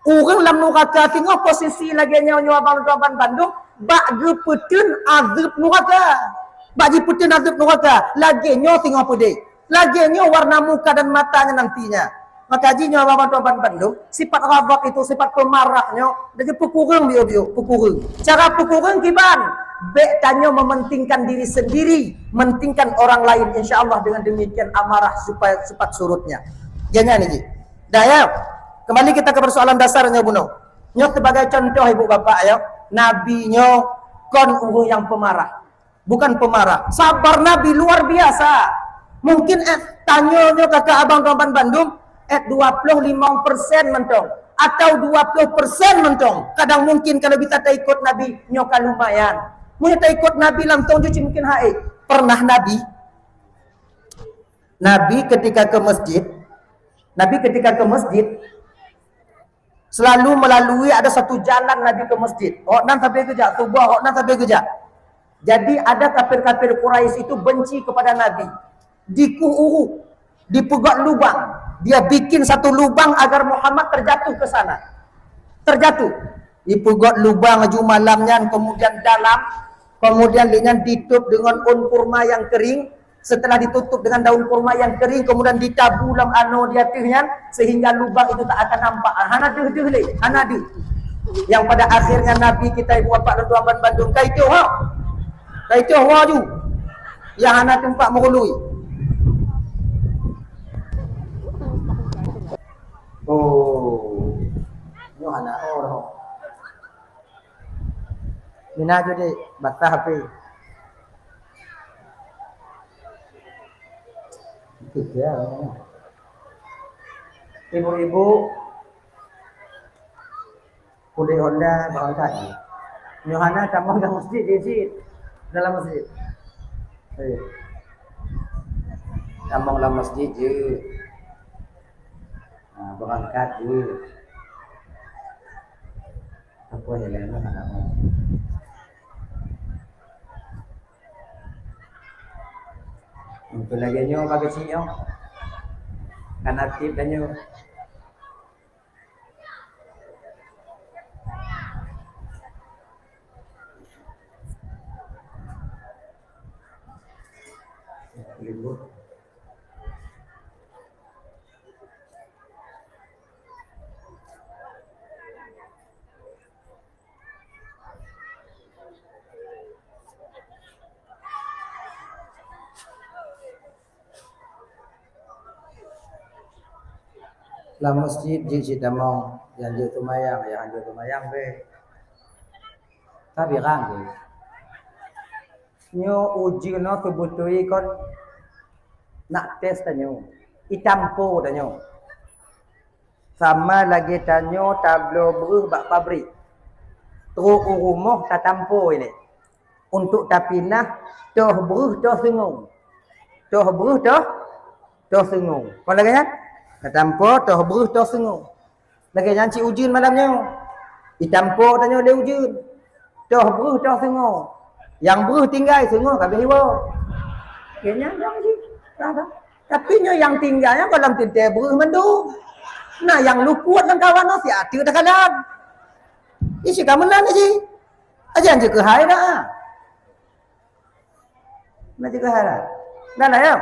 urang lam neraka tengok posisi lagi nyawa abang Bandung, bak gepetun azab neraka. Bak gepetun azab neraka, lagi nyawa tengok pedih. Lagi nyawa warna muka dan matanya nantinya. Maka jinya abang Bandung, sifat ghadab itu sifat pemarahnya, dia pekurang bio-bio, pekurang. Cara pekurang kiban Bek tanyo mementingkan diri sendiri, mementingkan orang lain, insyaallah dengan demikian amarah supaya cepat surutnya. Jangan ini. Dah ya. Kembali kita ke persoalan dasarnya Buno. Nyo sebagai contoh Ibu Bapak ya, Nabi nyo kon urang yang pemarah. Bukan pemarah. Sabar Nabi luar biasa. Mungkin tanyo nyo kakak abang kawan Bandung 25% mentong atau 20% mentong. Kadang mungkin kalau kita tak ikut Nabi nyo kan lumayan. Mungkin tak ikut Nabi lam tahun cuci mungkin haid. Pernah Nabi ketika ke masjid selalu melalui ada satu jalan Nabi ke masjid. Nan sampai kerja, subuh nan sampai kerja. Jadi ada kafir-kafir Quraisy itu benci kepada Nabi. Dikuuru, dipegak lubang. Dia bikin satu lubang agar Muhammad terjatuh ke sana. Terjatuh. Dipegak lubang aju malamnya kemudian dalam. Kemudian dengan ditutup dengan daun kurma yang kering. Setelah ditutup dengan daun kurma yang kering, kemudian ditabu dalam di atasnya, sehingga lubang itu tak akan nampak. Hanadu. Yang pada akhirnya Nabi kita Ibu Bapak dan Tuan Bandung kaitu ju. Yang anak tempat merului. Oh. Ini anak orang. Mina je dek, batah HP. Tiga. Ibu-ibu Kuda Honda berangkat. Yohana tambah dalam masjid di dalam masjid. Tambah dalam masjid je. Berangkat je. Apa yang lain lah nak mau. Untuk lagi nyo bagi sinyo. Kan aktif dan nyo. Libur. Lah masjid jiji damong yang je tumayang yang je tumayang be. Tapi kan be. Nyo uji no sebutui kon nak tes tanyo. Itampo tanyo. Sama lagi tanyo tablo beruh bak pabrik. Terus rumah tak tampo ini. Untuk tapinah toh beruh toh sengung. Toh beruh toh sengung. Kau lagi kan? Tampo toh beruh toh sengung. Lagi jangan cik ujun malamnya. Itampo tanyo dia ujun. Toh beruh toh sengung. Yang beruh tinggal sengung kabeh hiwa. Kayaknya jangan sih. Tapi nyo yang tinggalnya dalam tinta beruh mendung. Nah yang lu kuat dan kawan no si ati dah kalam. Isi kamu nan sih. Aja je ke hai dah. Nak je ke hai dah. Dah ya.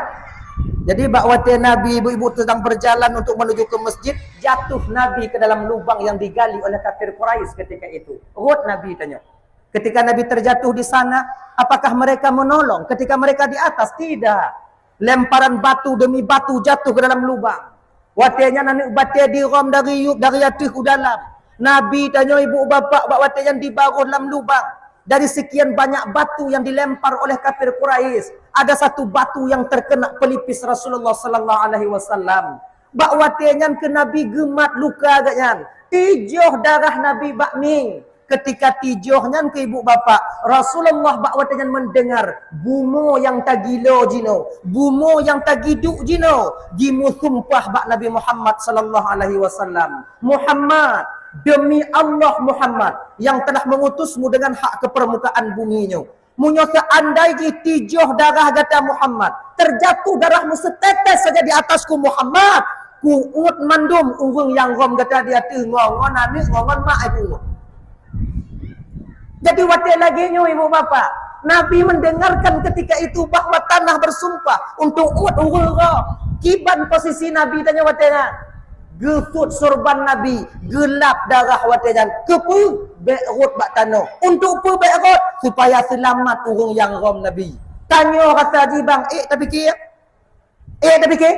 Jadi bakwati Nabi ibu-ibu sedang berjalan untuk menuju ke masjid, jatuh Nabi ke dalam lubang yang digali oleh kafir Quraisy ketika itu. Rut Nabi tanya. Ketika Nabi terjatuh di sana, apakah mereka menolong? Ketika mereka di atas, tidak. Lemparan batu demi batu jatuh ke dalam lubang. Watinya nanik batia diram dari atas ke dalam. Nabi tanya ibu bapa watinya di bawah dalam lubang. Dari sekian banyak batu yang dilempar oleh kafir Quraisy, ada satu batu yang terkena pelipis Rasulullah sallallahu alaihi wasallam. Bak watinya ke Nabi gemat luka agaknya. Tijoh darah Nabi bakmi. Ketika tijohnya ke ibu bapa, Rasulullah bak watinya mendengar bumo yang tagilo jino, bumo yang tagiduk jino, gimu sumpah bak Nabi Muhammad sallallahu alaihi wasallam. Muhammad, demi Allah Muhammad yang telah mengutusmu dengan hak ke permukaan buminya. Munyo seandainya tijoh darah kata Muhammad, terjatuh darahmu setetes saja di atasku Muhammad, kuut mandum urung yang rom kata dia tu ngongon anik ngongon mak ibu. Jadi waktu lagi nyo ibu bapa, Nabi mendengarkan ketika itu bahawa tanah bersumpah untuk uat urung kiban posisi Nabi tanya watena. Gefut sorban Nabi, gelap darah watajan, kepu be'rut bak tanah. Untuk apa be'rut? Supaya selamat urung yang rom Nabi. Tanya kata haji bang, tapi kira? Tapi kira?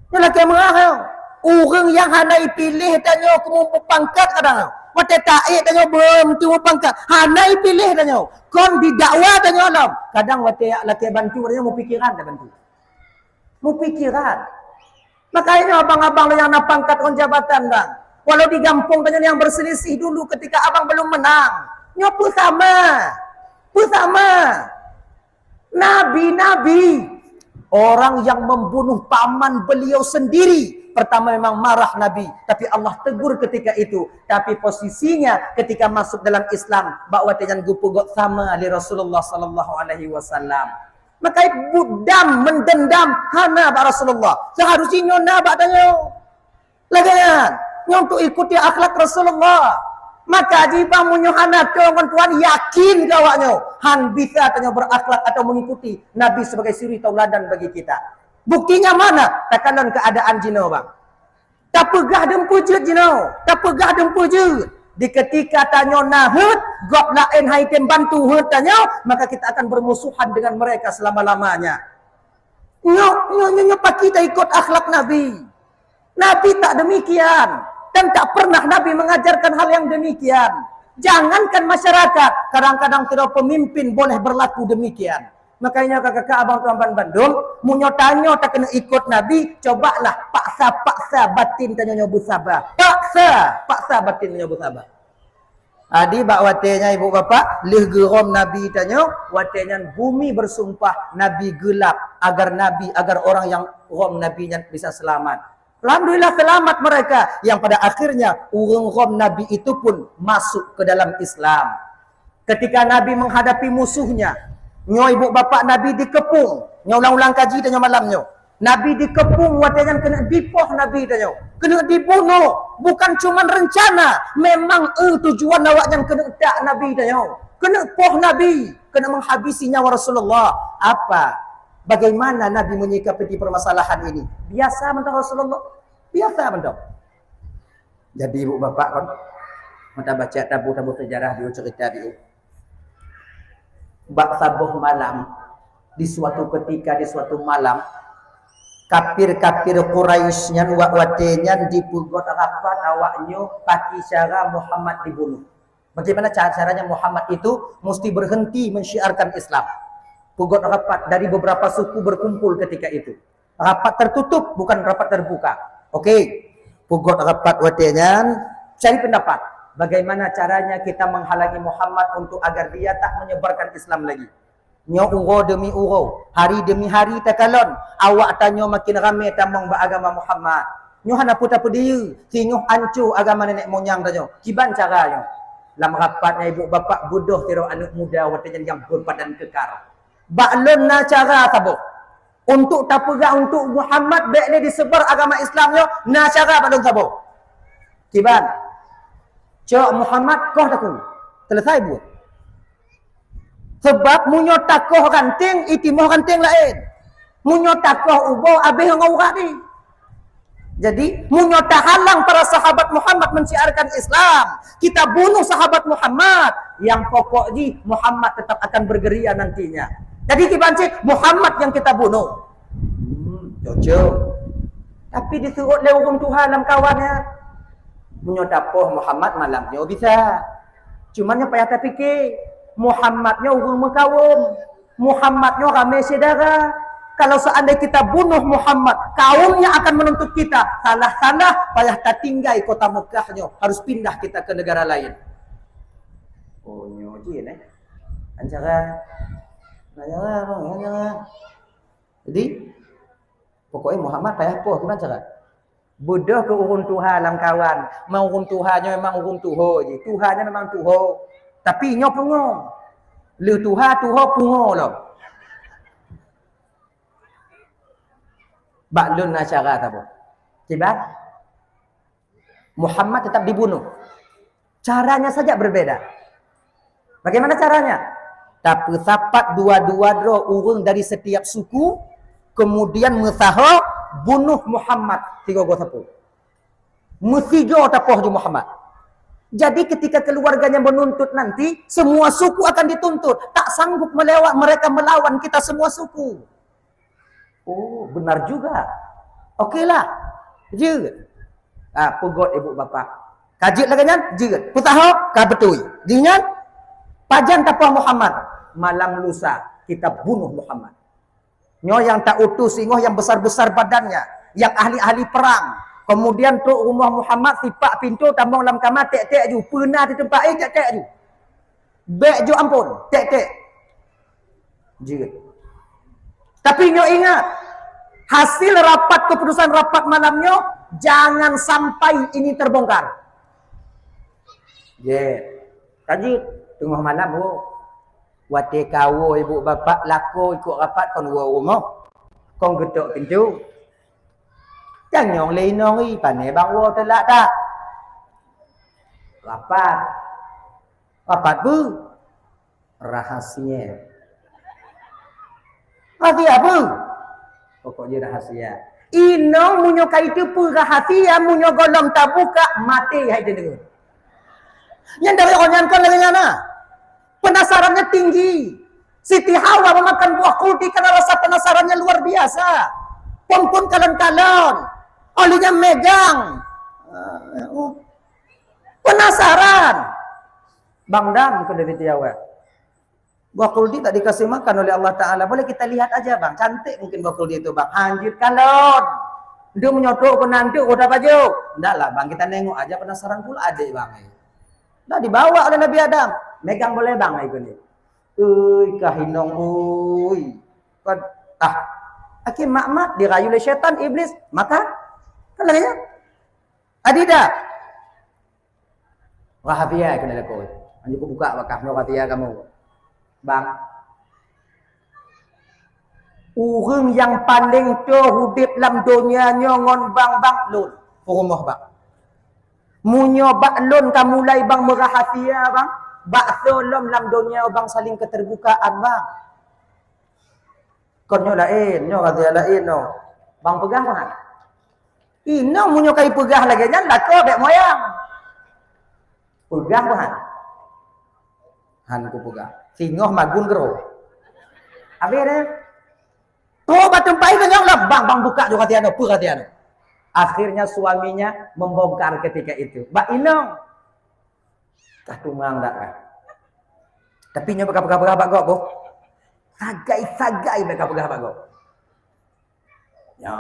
Ini laki merah. Urung yang hanai pilih tanya kemu pangkat kadang. Wata tak tanya belum tu pangkat. Hanai pilih tanya. Kon didakwa tanya alam. Kadang wata laki bantu tanya mau pikiran dah bantu. Mau pikiran. Makanya abang-abang yang nak pangkat on jabatan bang. Walau di kampung tanya yang berselisih dulu ketika abang belum menang. Nyopu sama. Bersama. Nabi-nabi. Orang yang membunuh paman beliau sendiri. Pertama memang marah Nabi. Tapi Allah tegur ketika itu. Tapi posisinya ketika masuk dalam Islam. Bahawa jangan gupu-gup sama di Rasulullah SAW. Maka budam mendendam hana bak Rasulullah. Seharusnya nyona bak tanya. Lagian. Untuk ikuti akhlak Rasulullah. Maka jika menyuhana tuan yakin gawaknya. Han bisa tanya berakhlak atau mengikuti Nabi sebagai suri tauladan bagi kita. Buktinya mana? Tekanan keadaan jino bang. Tak pegah dempujud jino. Tak pegah dempujud. Di ketika tanya nahut, gop lain haitem bantu hut tanya, maka kita akan bermusuhan dengan mereka selama-lamanya. Nyo pak kita ikut akhlak Nabi. Nabi tak demikian. Dan tak pernah Nabi mengajarkan hal yang demikian. Jangankan masyarakat, kadang-kadang tidak pemimpin boleh berlaku demikian. Makanya kakak-kakak abang tuan Bandung, munyo tanyo tak kena ikut Nabi, cobalah paksa-paksa batin tanya nyo bersabar. paksa batinnya bersabar. Adi bak watenya ibu bapa leh gerom Nabi tanya, watenya bumi bersumpah Nabi gelap agar orang yang rom Nabinya bisa selamat. Alhamdulillah selamat mereka yang pada akhirnya orang rom Nabi itu pun masuk ke dalam Islam. Ketika Nabi menghadapi musuhnya, nyo ibu bapa Nabi dikepung, nyo ulang-ulang kaji tanya malamnya. Nabi dikepung, watenya kena dipoh Nabi tanya. Kena dibunuh, bukan cuma rencana, memang tujuan awaknya kena tak Nabi tanya. Kena poh Nabi, kena menghabisi nyawa Rasulullah. Apa? Bagaimana Nabi menyikapi permasalahan ini? Biasa mentah Rasulullah, biasa mentah. Jadi ibu bapak kan, kita baca tabu-tabu sejarah di cerita di bak sabuh malam, di suatu ketika, di suatu malam, kafir-kafir Quraisynya watenya dipugot rapat awaknya paki cara Muhammad dibunuh. Bagaimana caranya Muhammad itu mesti berhenti mensyiarkan Islam. Pugot rapat dari beberapa suku berkumpul ketika itu. Rapat tertutup, bukan rapat terbuka. Oke. Pugot rapat watenya cari pendapat. Bagaimana caranya kita menghalangi Muhammad untuk agar dia tak menyebarkan Islam lagi. Nyo uro demi uro, hari demi hari takalon, awak tanyo makin ramai tamang beragama Muhammad. Nyo hana puta dia, singoh hancur agama nenek moyang tanyo. Kiban caranya? Dalam rapatnya ibu bapa bodoh tiro anak muda watenya yang berbadan kekar. Baklon na cara tabuk. Untuk tapega untuk Muhammad baik dia disebar agama Islamnya, na cara baklon tabuk. Kiban. Cok Muhammad kau takut. Selesai buat. Sebab munyo takoh ranting, itimoh ranting lain. Munyo takoh ubo, abih ngaurat ni. Jadi, munyo tahalang para sahabat Muhammad menciarkan Islam. Kita bunuh sahabat Muhammad. Yang pokok ni, Muhammad tetap akan bergeria nantinya. Jadi, kibancik, Muhammad yang kita bunuh. Cocok. Tapi disuruh oleh orang Tuhan dalam kawannya. Munyo tapoh Muhammad malamnya bisa. Cuman yang payah tak fikir. Muhammadnya orang Mekawum, Muhammadnya ramai saudara. Kalau seandainya kita bunuh Muhammad, kaumnya akan menuntut kita. Salah-salah, payah tak tinggal kota Mekahnya. Harus pindah kita ke negara lain. Oh, nyoji ni. Anjara. Jadi, pokoknya Muhammad payah apa? Gimana cara? Bodoh ke urun Tuhan dalam kawan. Mau urun Tuhannya memang urun Tuhan je. Tuhannya memang Tuhan. Tapi nyo pungo. Le Tuhan pungo lo. Baklun acara tapo. Tiba Muhammad tetap dibunuh. Caranya saja berbeda. Bagaimana caranya? Tapi sapat dua-dua urung dari setiap suku, kemudian musaho bunuh Muhammad. Tiga go sapu. Musigo tapoh di Muhammad. Jadi ketika keluarganya menuntut nanti, semua suku akan dituntut. Tak sanggup mereka melawan kita semua suku. Oh, benar juga. Okeylah. Juga. Pugot ibu bapa. Kajit lagi kan? Juga. Putaho, ka betul. Dingan, pajan tapah Muhammad. Malam lusa, kita bunuh Muhammad. Nyo yang tak utuh, singoh yang besar-besar badannya. Yang ahli-ahli perang. Kemudian tu rumah Muhammad sipak pintu tambang dalam kamar tek-tek ju. Pernah di tempat tek-tek ju. Bek ju ampun, tek-tek. Juga. Tapi nyo ingat, hasil rapat keputusan rapat malamnya jangan sampai ini terbongkar. Tadi tengah malam wate kawo ibu bapak lako ikut rapat kon rumah. Kon getok pintu. Jangan yang lain pandai bang telak tak. Rapat bu rahasia. Rahasia apa? Pokoknya rahasia. Ino munyo kaitu pu rahasia munyo golong tak buka mati hai dia dengar. Yang dari orang kan lagi mana? Penasarannya tinggi. Siti Hawa memakan buah kuldi karena rasa penasarannya luar biasa. Pon kalon-kalon. Olinya megang. Penasaran. Bang Dam ke dari Tiawa. Buah kuldi tak dikasih makan oleh Allah Ta'ala. Boleh kita lihat aja bang. Cantik mungkin buah kuldi itu bang. Anjir kalon. Dia menyotok ke nanti udah baju. Enggak lah bang, kita nengok aja penasaran pula adik bang. Dah dibawa oleh Nabi Adam. Megang boleh bang itu nih. Kahinong Kan akhir mak dirayu oleh syaitan iblis, maka kan lagi adida. Wahabiyah kena lekoi. Anjuk buka bakah no katia kamu. Bang. Urang yang paling tu hidup dalam dunia nyon bang lun. Rumah bang. Munyo bak lun ka mulai bang merahasia bang. Bak tolong dalam dunia bang saling keterbukaan bang. Konyo lain, nyo katia lain no. Bang pegah bang. Ino munyo kai pegah lagi nyan lako bek moyang. Pegah bang. Han ku pegah. Singoh magun gero. Habis dia. Oh batu pai kan yang lah bang buka juga tiada pura tiada. Akhirnya suaminya membongkar ketika itu. Mbak Inong. Kah tumang dak kan. Tapi nya pegah-pegah gok bu. Sagai mereka pegah gok. Ya.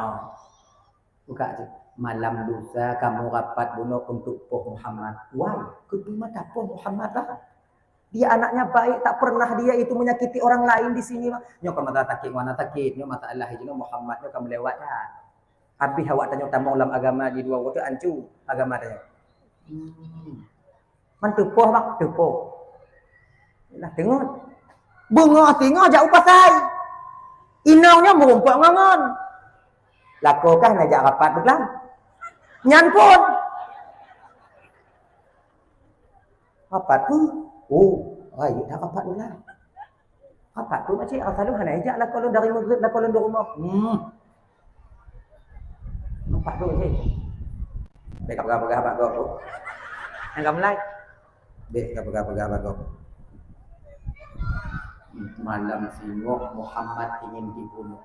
Buka aja. Malam dosa kamu rapat bunuh untuk Poh Muhammad. Wow, kedua mata Poh Muhammad lah. Dia anaknya baik, tak pernah dia itu menyakiti orang lain di sini. Nyo kan mata takik, mana takik, nyo mata Allah hijau Muhammad nyo kamu lewat dah. Habis awak tanya tamu ulam agama di dua waktu ancu agama dia. Man tepoh bang, tepoh. Lah tengok. Bunga tengok ajak upasai. Inongnya merumpuk ngangon. Lakokah najak rapat belang. Nyan pun. Rapat tu. Ayo dah rapat dulu lah. Rapat tu macam selalu hanya ajak lah kalau dari maghrib lah kalau dari rumah. Rapat tu macam. Baik apa-apa abang kau. Yang kamu like. Baik apa-apa abang kau. Malam singok Muhammad ingin dibunuh.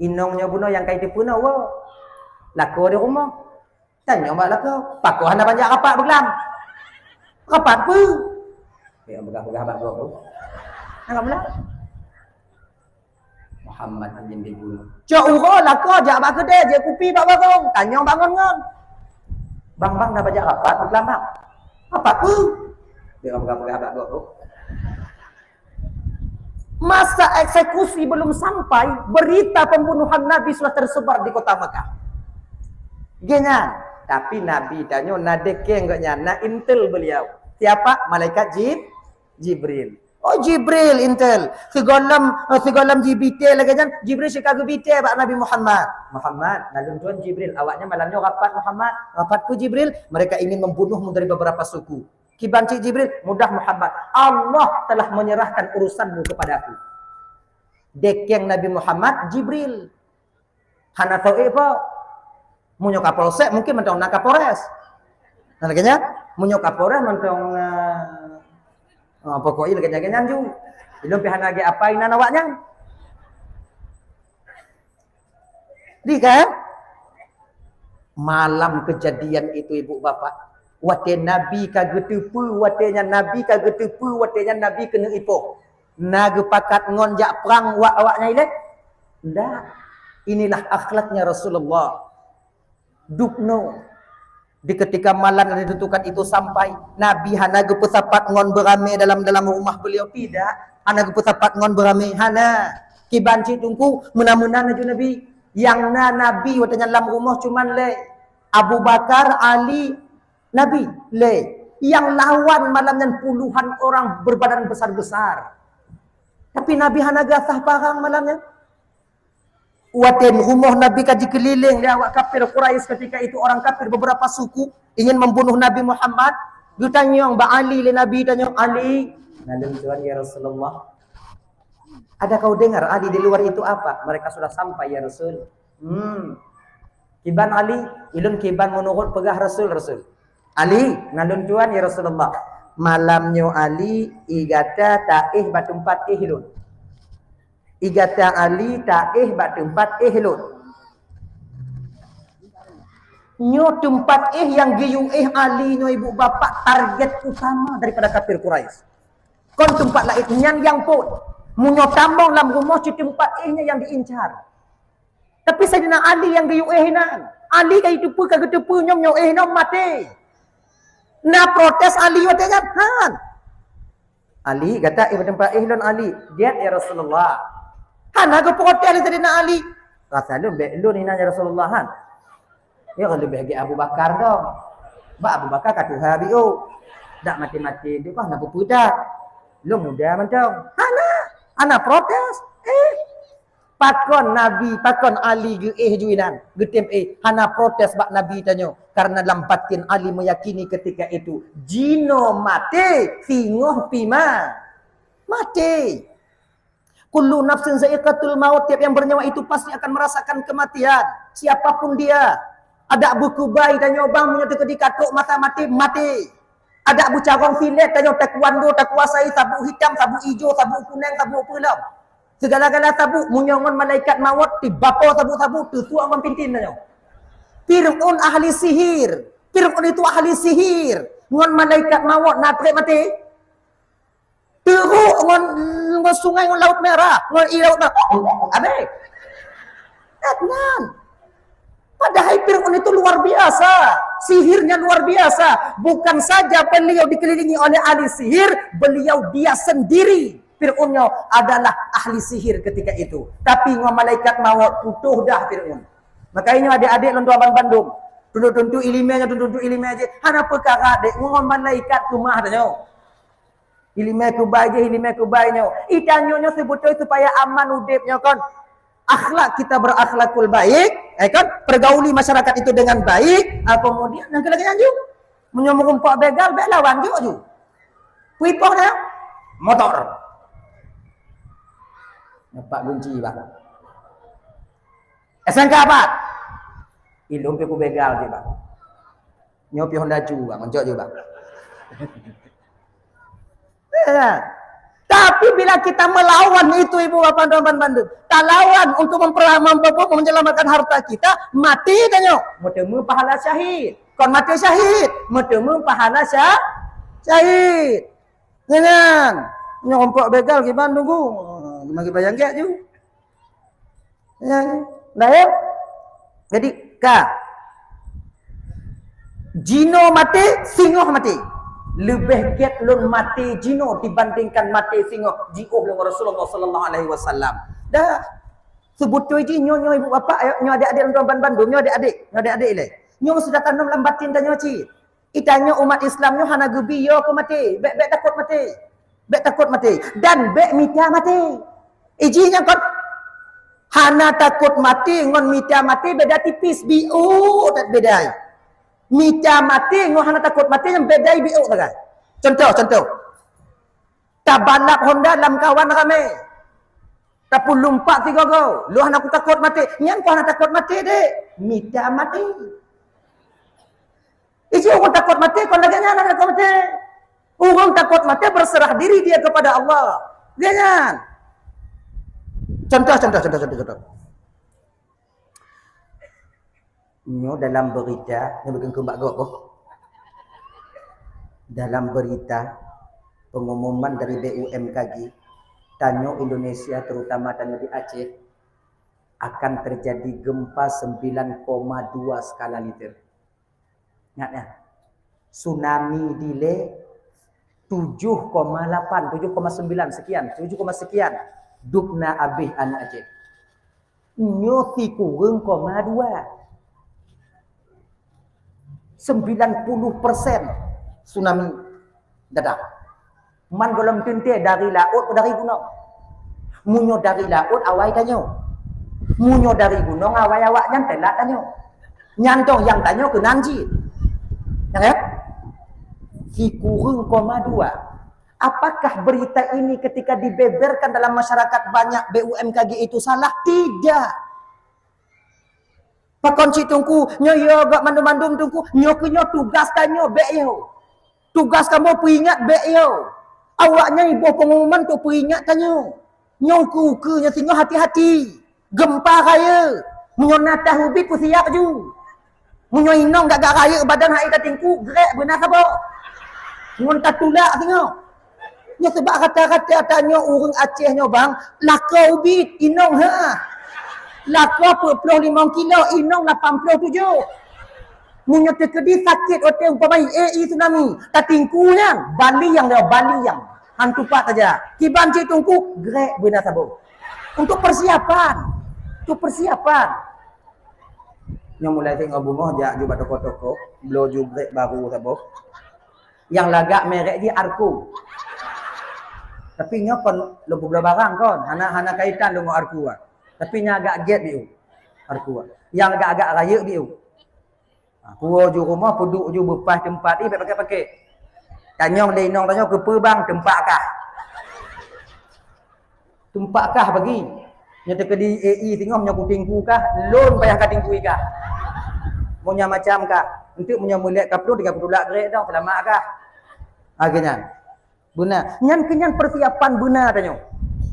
Inongnya bunuh yang kait dibunuh. Lako di rumah. Tanya mbak lah kau, pakuh anda banyak rapat bergelam. Rapat apa? Ya, begah-begah abang kau. Enggak belah. Muhammad ingin dibunuh. Cok urut lah kau, ajak abang kedai, je kupi bak barong. Tanya bangun ngon. Bang dah banyak rapat bergelam bang. Rapat apa? Ya, begah-begah abang kau. Masa eksekusi belum sampai, berita pembunuhan Nabi sudah tersebar di kota Mekah. Genyan. Tapi Nabi tanya nadeke enggaknya na intel beliau. Siapa? Malaikat Jibril. Oh Jibril intel. Segolam JBT lagi kan Jibril sekagu BT pak Nabi Muhammad. Lalu tuan Jibril awaknya malamnya rapat Muhammad. Rapatku Jibril, mereka ingin membunuhmu dari beberapa suku. Kibanci Jibril, mudah Muhammad. Allah telah menyerahkan urusanmu kepadaku. Dekeng Nabi Muhammad Jibril. Hana tahu apa? Munyo kapolsek mungkin mentong nak kapolres. Nah laganya munyo kapolres mentong pokoknya lagi nyanju. Belum pihan lagi apa ina awaknya. Kan? Malam kejadian itu ibu bapak. Wate Nabi kagetepu, watenya Nabi kagetepu, watenya Nabi kena ipoh. Naga pakat ngonjak perang awaknya ile. Ndak. Inilah akhlaknya Rasulullah. Dupno di ketika malam yang ditentukan itu sampai Nabi hana gepesapat ngon beramai dalam rumah beliau tidak hana gepesapat ngon beramai hana kibanci tungku menamuna naju Nabi yang Nabi watanya dalam rumah cuman le Abu Bakar Ali Nabi le yang lawan malamnya puluhan orang berbadan besar-besar tapi Nabi hana gasah parang malamnya. Waten rumah Nabi kaji keliling dia awak kafir Quraisy ketika itu orang kafir beberapa suku ingin membunuh Nabi Muhammad. Dia tanya Mbak Ali le Nabi tanya Ali. Nabi tuan ya Rasulullah. Ada kau dengar Ali di luar itu apa? Mereka sudah sampai ya Rasul. Kiban Ali, ilun kiban menurut pegah Rasul. Ali, nalun tuan ya Rasulullah. Malamnya Ali igata taih batu empat ilun. Igata Ali taih bak tempat lun. Nyo tempat yang giyung Ali nyo ibu bapak target utama daripada kafir Quraisy. Kon tempat lain nyan yang pun. Munyo tambang dalam rumah cuti 4 yang diincar. Tapi Sayyidina Ali yang diuehinan. Ali kaya itu pun kagak tepu nyom nyoehinan mati. Na protes Ali katanya, han. Ali kata ibu tempat ihlon Ali, dia ya Rasulullah. Han aku protes Sayyidina Ali. Kata lu lu ni nanya Rasulullah han. Ya kalau lebih Abu Bakar dong. Ba Abu Bakar kata habiu. Dak mati-mati dia kah nak budak. Lu muda macam. Ana protes. Pakon Nabi, pakon Ali ge juinan. Getem hana protes bak Nabi tanyo karena dalam batin Ali meyakini ketika itu jino mati, singoh pima mati. Kullu nafsin za'iqatul maut, tiap yang bernyawa itu pasti akan merasakan kematian. Siapapun dia. Ada Abu Kubai tanyo bang menyatu dikatuk mata mati mati. Ada Abu Carong Filet tanyo taekwondo tak kuasai sabuk hitam, sabuk hijau, sabuk kuning, sabuk pulau. Segala-gala sabuk munyongon malaikat maut ti bapo sabuk-sabuk tu tua orang pintin tanyo. Fir'aun ahli sihir. Fir'aun itu ahli sihir. Ngon malaikat maut natrek mati. Teruk ngon sungai ngon laut merah, ngon laut merah. Abe. Tatnan. Padahal Fir'aun itu luar biasa. Sihirnya luar biasa. Bukan saja beliau dikelilingi oleh ahli sihir, beliau dia sendiri. Fir'aun adalah ahli sihir ketika itu. Tapi ngomong malaikat maut utuh dah Fir'aun. Makanya adik-adik lontuan Bandung. Tunduk-tunduk ilimanya, tunduk-tunduk ilimanya aja. Hana perkara adik ngomong malaikat kumah tanya. Ilimnya kubai je, ilimnya kubai nyo. Itanyo sebetulnya supaya aman udipnya kan. Akhlak kita berakhlakul baik, kan? Pergauli masyarakat itu dengan baik. Kemudian yang lagi lanjut. Menyomong pak begal, bek lawan juga. Puipoh dah. Motor. Pak kunci bang. SNK apa? Ilum pe ku begal je bang. Nyopi Honda Ju bang, onjok je bang. Tapi bila kita melawan itu ibu bapak dan bandung, tak lawan untuk menyelamatkan harta kita, mati tanyo. Mutemu pahala syahid. Kon mati syahid, mutemu pahala syahid. Jangan nyompok begal ke Bandung ku. Magi bayang gak ju. Ya. Nah ya. Jadi jino mati, singoh mati. Lebih get lun mati jino dibandingkan mati singoh jiuh dengan Rasulullah sallallahu alaihi wasallam. Dah. Sebutoi ji nyo ibu bapa nyo adik-adik orang Bandung, nyo adik-adik le. Nyo sudah tanam dalam batin tanyo ci. Itanyo umat Islam nyo hana gebi yo ko mati. Bek takut mati. Bek takut mati dan bek mita mati. Ijinya kon hana takut mati ngon mita mati beda tipis biu tak bedai. Mita mati ngon hana takut mati yang bedai biu tak. Contoh. Tabalap Honda dalam kawan rame. Tapi lumpak 3 go. Lu hana aku takut mati. Nyan kau hana takut mati dek. Mita mati. Iji orang takut mati kon lagi hana takut mati. Orang takut mati berserah diri dia kepada Allah. Jangan. Contoh. Nyo dalam berita, ni bukan kumbak gok. Dalam berita pengumuman dari BUMKG, tanyo Indonesia terutama tanyo di Aceh akan terjadi gempa 9,2 skala liter. Ingat ya? Tsunami delay 7,8, 7,9 sekian, 7, sekian. Dukna abih anak Aceh. Nyoti kurang 0,2. 90% tsunami dadah. Man golem tinte dari laut ke dari gunung. Munyo dari laut awai tanyo. Munyo dari gunung awai awak nyantelat tanyo. Nyantong yang tanyo ke Nanji. Ya kan? Kurang 0,2. Apakah berita ini ketika dibeberkan dalam masyarakat banyak BUMKG itu salah? Tidak. Pakon si tungku, nyo gak mandum-mandum tungku, nyo tugas kanyo beyo. Tugas kamu peringat beyo. Awaknya ibu pengumuman tu peringat kanyo. Nyo ku nya singo hati-hati. Gempa kaya. Munyo natah ubit ku siap ju. Munyo inong gak kaya badan hai katingku, grek benar sabo. Ngon tatulak singo. Nya sebab kata-kata tanya orang Aceh nya bang, lakau ubit inong ha. Lakau 25 kilo, inong 87. Munya terkedi sakit hotel umpamai AI tsunami. Tatingkunya Bali yang dia Bali yang hantu pak saja. Kiban cik tungku grek benar sabo. Untuk persiapan. Untuk persiapan. Yang mulai tengok bunga jak juga toko-toko, blow jugrek baru sabo. Yang lagak merek dia Arku. Tapi nya kon lobo barang kon, hana kaitan dengan Arku. Tapi nya agak get dia. Arku. Yang agak-agak raya dia. Puo ju rumah puduk ju bepas tempat ni pakai-pakai. Tanyong lenong tanya ke bang tempat kah? Tempat kah bagi? Nya terkedi AI tengok nya kutingku kah? Loan payah ka tingku kah? Monya macam kah? Untuk monya mulai kaplu 30 lak grade dah selamat kah? Akhirnya. Benar. Nyan persiapan benar tanya.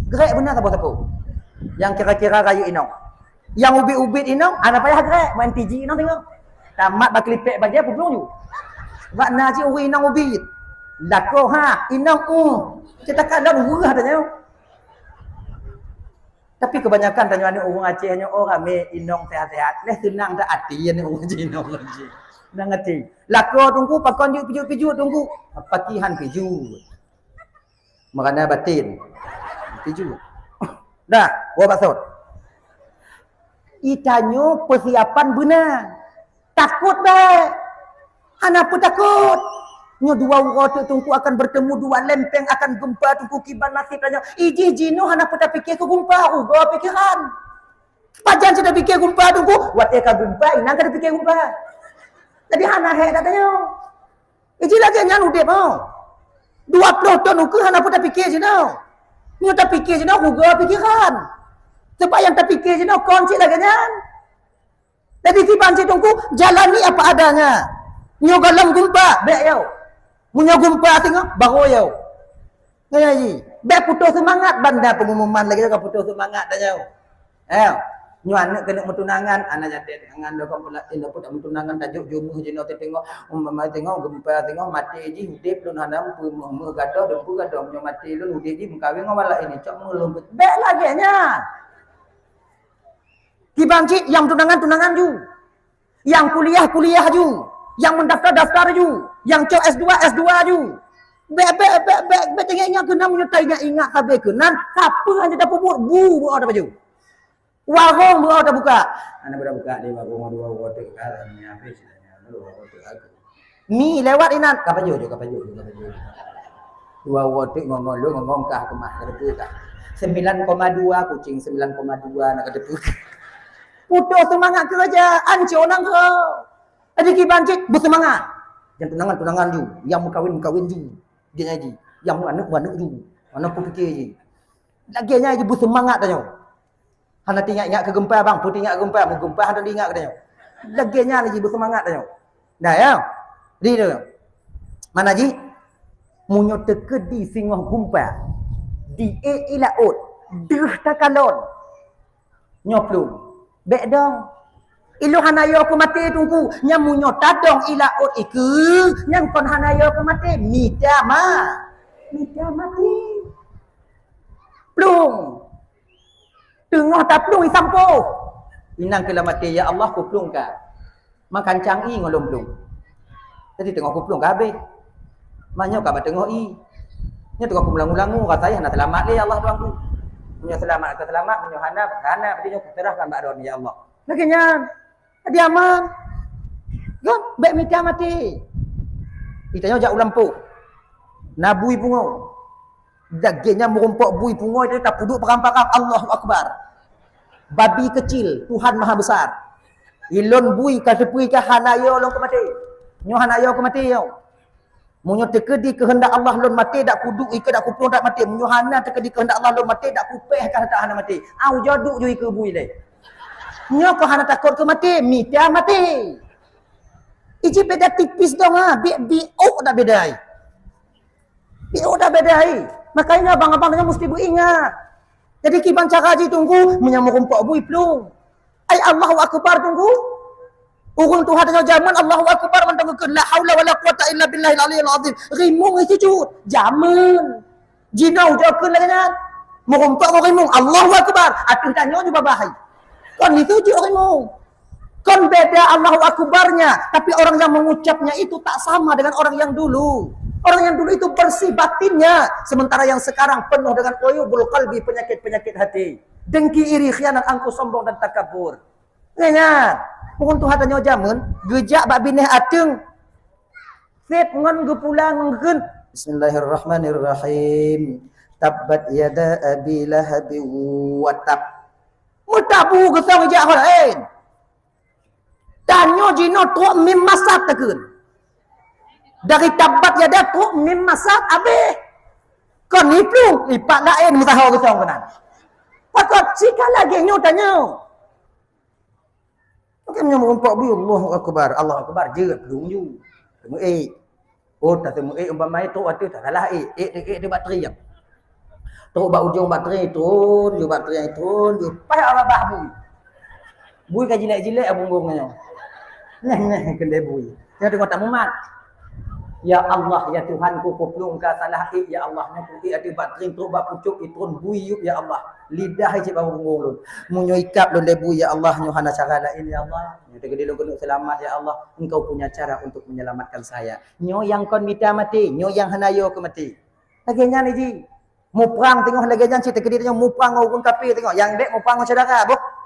Grade benar apa-apa. Yang kira-kira raya inong. Yang ubit-ubit inong, ana payah grade, main TG inong tengok. Tamat bak lipek bagi apa belum ju. Wak naji uri inong ubit. Lako ha, inong kita kadang murah tanya. Tapi kebanyakan tanya ni orang Aceh hanya orang me inong sehat-sehat. Leh tenang dah hati ni orang Aceh inong lagi. Nang hati. Lako tunggu pakon ju piju-piju tunggu. Pakihan piju. Makana batin. Piju. Dah, gua maksud. Itanyo persiapan benar. Takut dah. Anak pun takut. Nya dua orang tu tungku akan bertemu, dua lempeng akan gempa tungku kiban nasib tanya. Iji jino anak pun tak fikir ke gempa. Gua pikiran. Pajan sudah fikir gempa tungku. Wat ka gempa, inang ka fikir gempa. Jadi anak hek tanya. Iji lagi nyan udep mau. 20 ton ukur anak pun tak fikir jino. Nya tak fikir jino gua pikiran. Sebab yang tak fikir jino konci lagi nyan. Jadi kiban cik tungku jalani apa adanya. Nyo galam gempa, bek yau. Munyo gempa tengok baru yau. Ngaya ji. Bek putus semangat banda pengumuman lagi tak putus semangat dah yau. Nyo anak kena mentunangan, anak jadi dengan dokon pula tindak pun mentunangan tajuk jumuh jino tengok tengok gempa tengok mati ji hudip lun hanam pu mu gadoh dempu gadoh nyo mati lun hudip ji mengkawin ngawala ini cok melumbut. Bek lagi nya. Kibancik yang tunangan ju. Yang kuliah ju. Yang mendaftar ju. Yang cok S2 ju. Bek tengoknya kena menyertai ingat kabeh kenan. Siapa hanya dapat buat bu ada baju. Warung buat ada buka. Ana dah buka di warung dua water karanya habis dah. Mi lewat inan kapaju. Dua water ngomong kah kemah kada puka. 9,2 kucing 9,2 nak kada puka. Putus semangat kerajaan cionang ke. Ada kibancik bersemangat. Yang tunangan ju, yang berkahwin ju. Dia ngaji. Yang anak ju. Anak pun fikir je. Lagi nya je bersemangat tanya. Hana ingat ke gempa bang, putih ingat ke gempa, mu gempa hana ingat ke tanya. Lagi nya lagi bersemangat tanya. Dah ya. Di tu. Mana ji? Munyo tekedi singoh gempa. Di ilaut. Deh takalon. Nyoplung. Bek dong. Ilu hanayo aku mati tungku. Nyamunyo tadong ilaut iku. Nyang kon hanayo aku mati. Mida mati. Plung. Tengah tak plung isampo. Inang kela mati. Ya Allah ku plung ka. Makan canggih ngolong plung. Jadi tengah ku plung ka habis. Manyo ka batengok i. Nya tengah ku ulang-ulangu katanya nak selamat le Allah doang tu. Punya selamat ke selamat, punya hana dia terahkan ba'don ya Allah. Lagi nya dia aman. Kan baik mita mati. Ditanya jak ulampu. Nabui pungo. Dagingnya merumpok bui pungo dia tak puduk perampakan Allahu Akbar. Babi kecil, Tuhan Maha Besar. Ilon bui ka sepui ka hanayo long ke mati. Nyo hanayo ke mati yo. Munyo tekedi kehendak Allah lon mati dak kuduk ike dak kupung dak mati. Munyo hana tekedi kehendak Allah lon mati dak kupeh kan tak hana mati. Au jaduk ju ike bui le. Nyo ko hana takut ke mati, mita mati. Iji beda tipis dong bi'u dak bedai. Bi'u dak bedai. Makanya abang-abangnya mesti beringat. Jadi kiban cara haji tunggu menyamuk rumpok bui plung. Ai Allahu Akbar tunggu. Urung Tuhan dengan zaman Allahu Akbar mendengarkan la haula wala quwata illa billahil aliyil azim. Rimung sujud. Zaman. Jina ujakeun lagi kan. Merompak orang Allahu Akbar. Atuh tanya juga bahaya. Kon itu je orang. Kon beda Allahu Akbarnya, tapi orang yang mengucapnya itu tak sama dengan orang yang dulu. Orang yang dulu itu bersih batinnya, sementara yang sekarang penuh dengan uyubul qalbi, penyakit-penyakit hati. Dengki, iri, khianat, angkuh, sombong dan takabur. Ingat, pun Tuhan tanya jaman, gejak bak bineh ateng. Fit ngon gepulang ngen. Bismillahirrahmanirrahim. Tabbat yada abi lahabi wa tab. Mutabu gesang gejak lain. Tanyo jino tu mim masat tekeun. Dari tabat ya dah tu mim masat abeh. Kon ni plung lipat lain mutahaw gesong kenan. Pakot sika lagi nyo tanyo. Okey nyo merompak bi Allahu Akbar. Allahu Akbar je plung ju. Temu oh tak temu umpama itu atu tak salah dia bateri yang. Tu bak ujung bateri turun, ju bateri turun, ju payah abah bui. Bui ka jilek-jilek abung-bungnya. Nah, kena bui. Jangan tengok tak mumat. Ya Allah, ya Tuhanku, kuplung ka salah ya Allah. Nya ada batring tu bak pucuk itun bui ya Allah. Lidah cik bau ngulun. Munyo ikap don bui ya Allah, nyo hana cara lain ya Allah. Nyo tegedi lu selamat ya Allah. Engkau punya cara untuk menyelamatkan saya. Nyo yang kon mita mati, nyo yang hanayo ke mati. Lagenya ni ji. Muprang tengok lagenya cik tegedi tengok muprang ngurun kapi tengok. Yang dek muprang saudara, bok.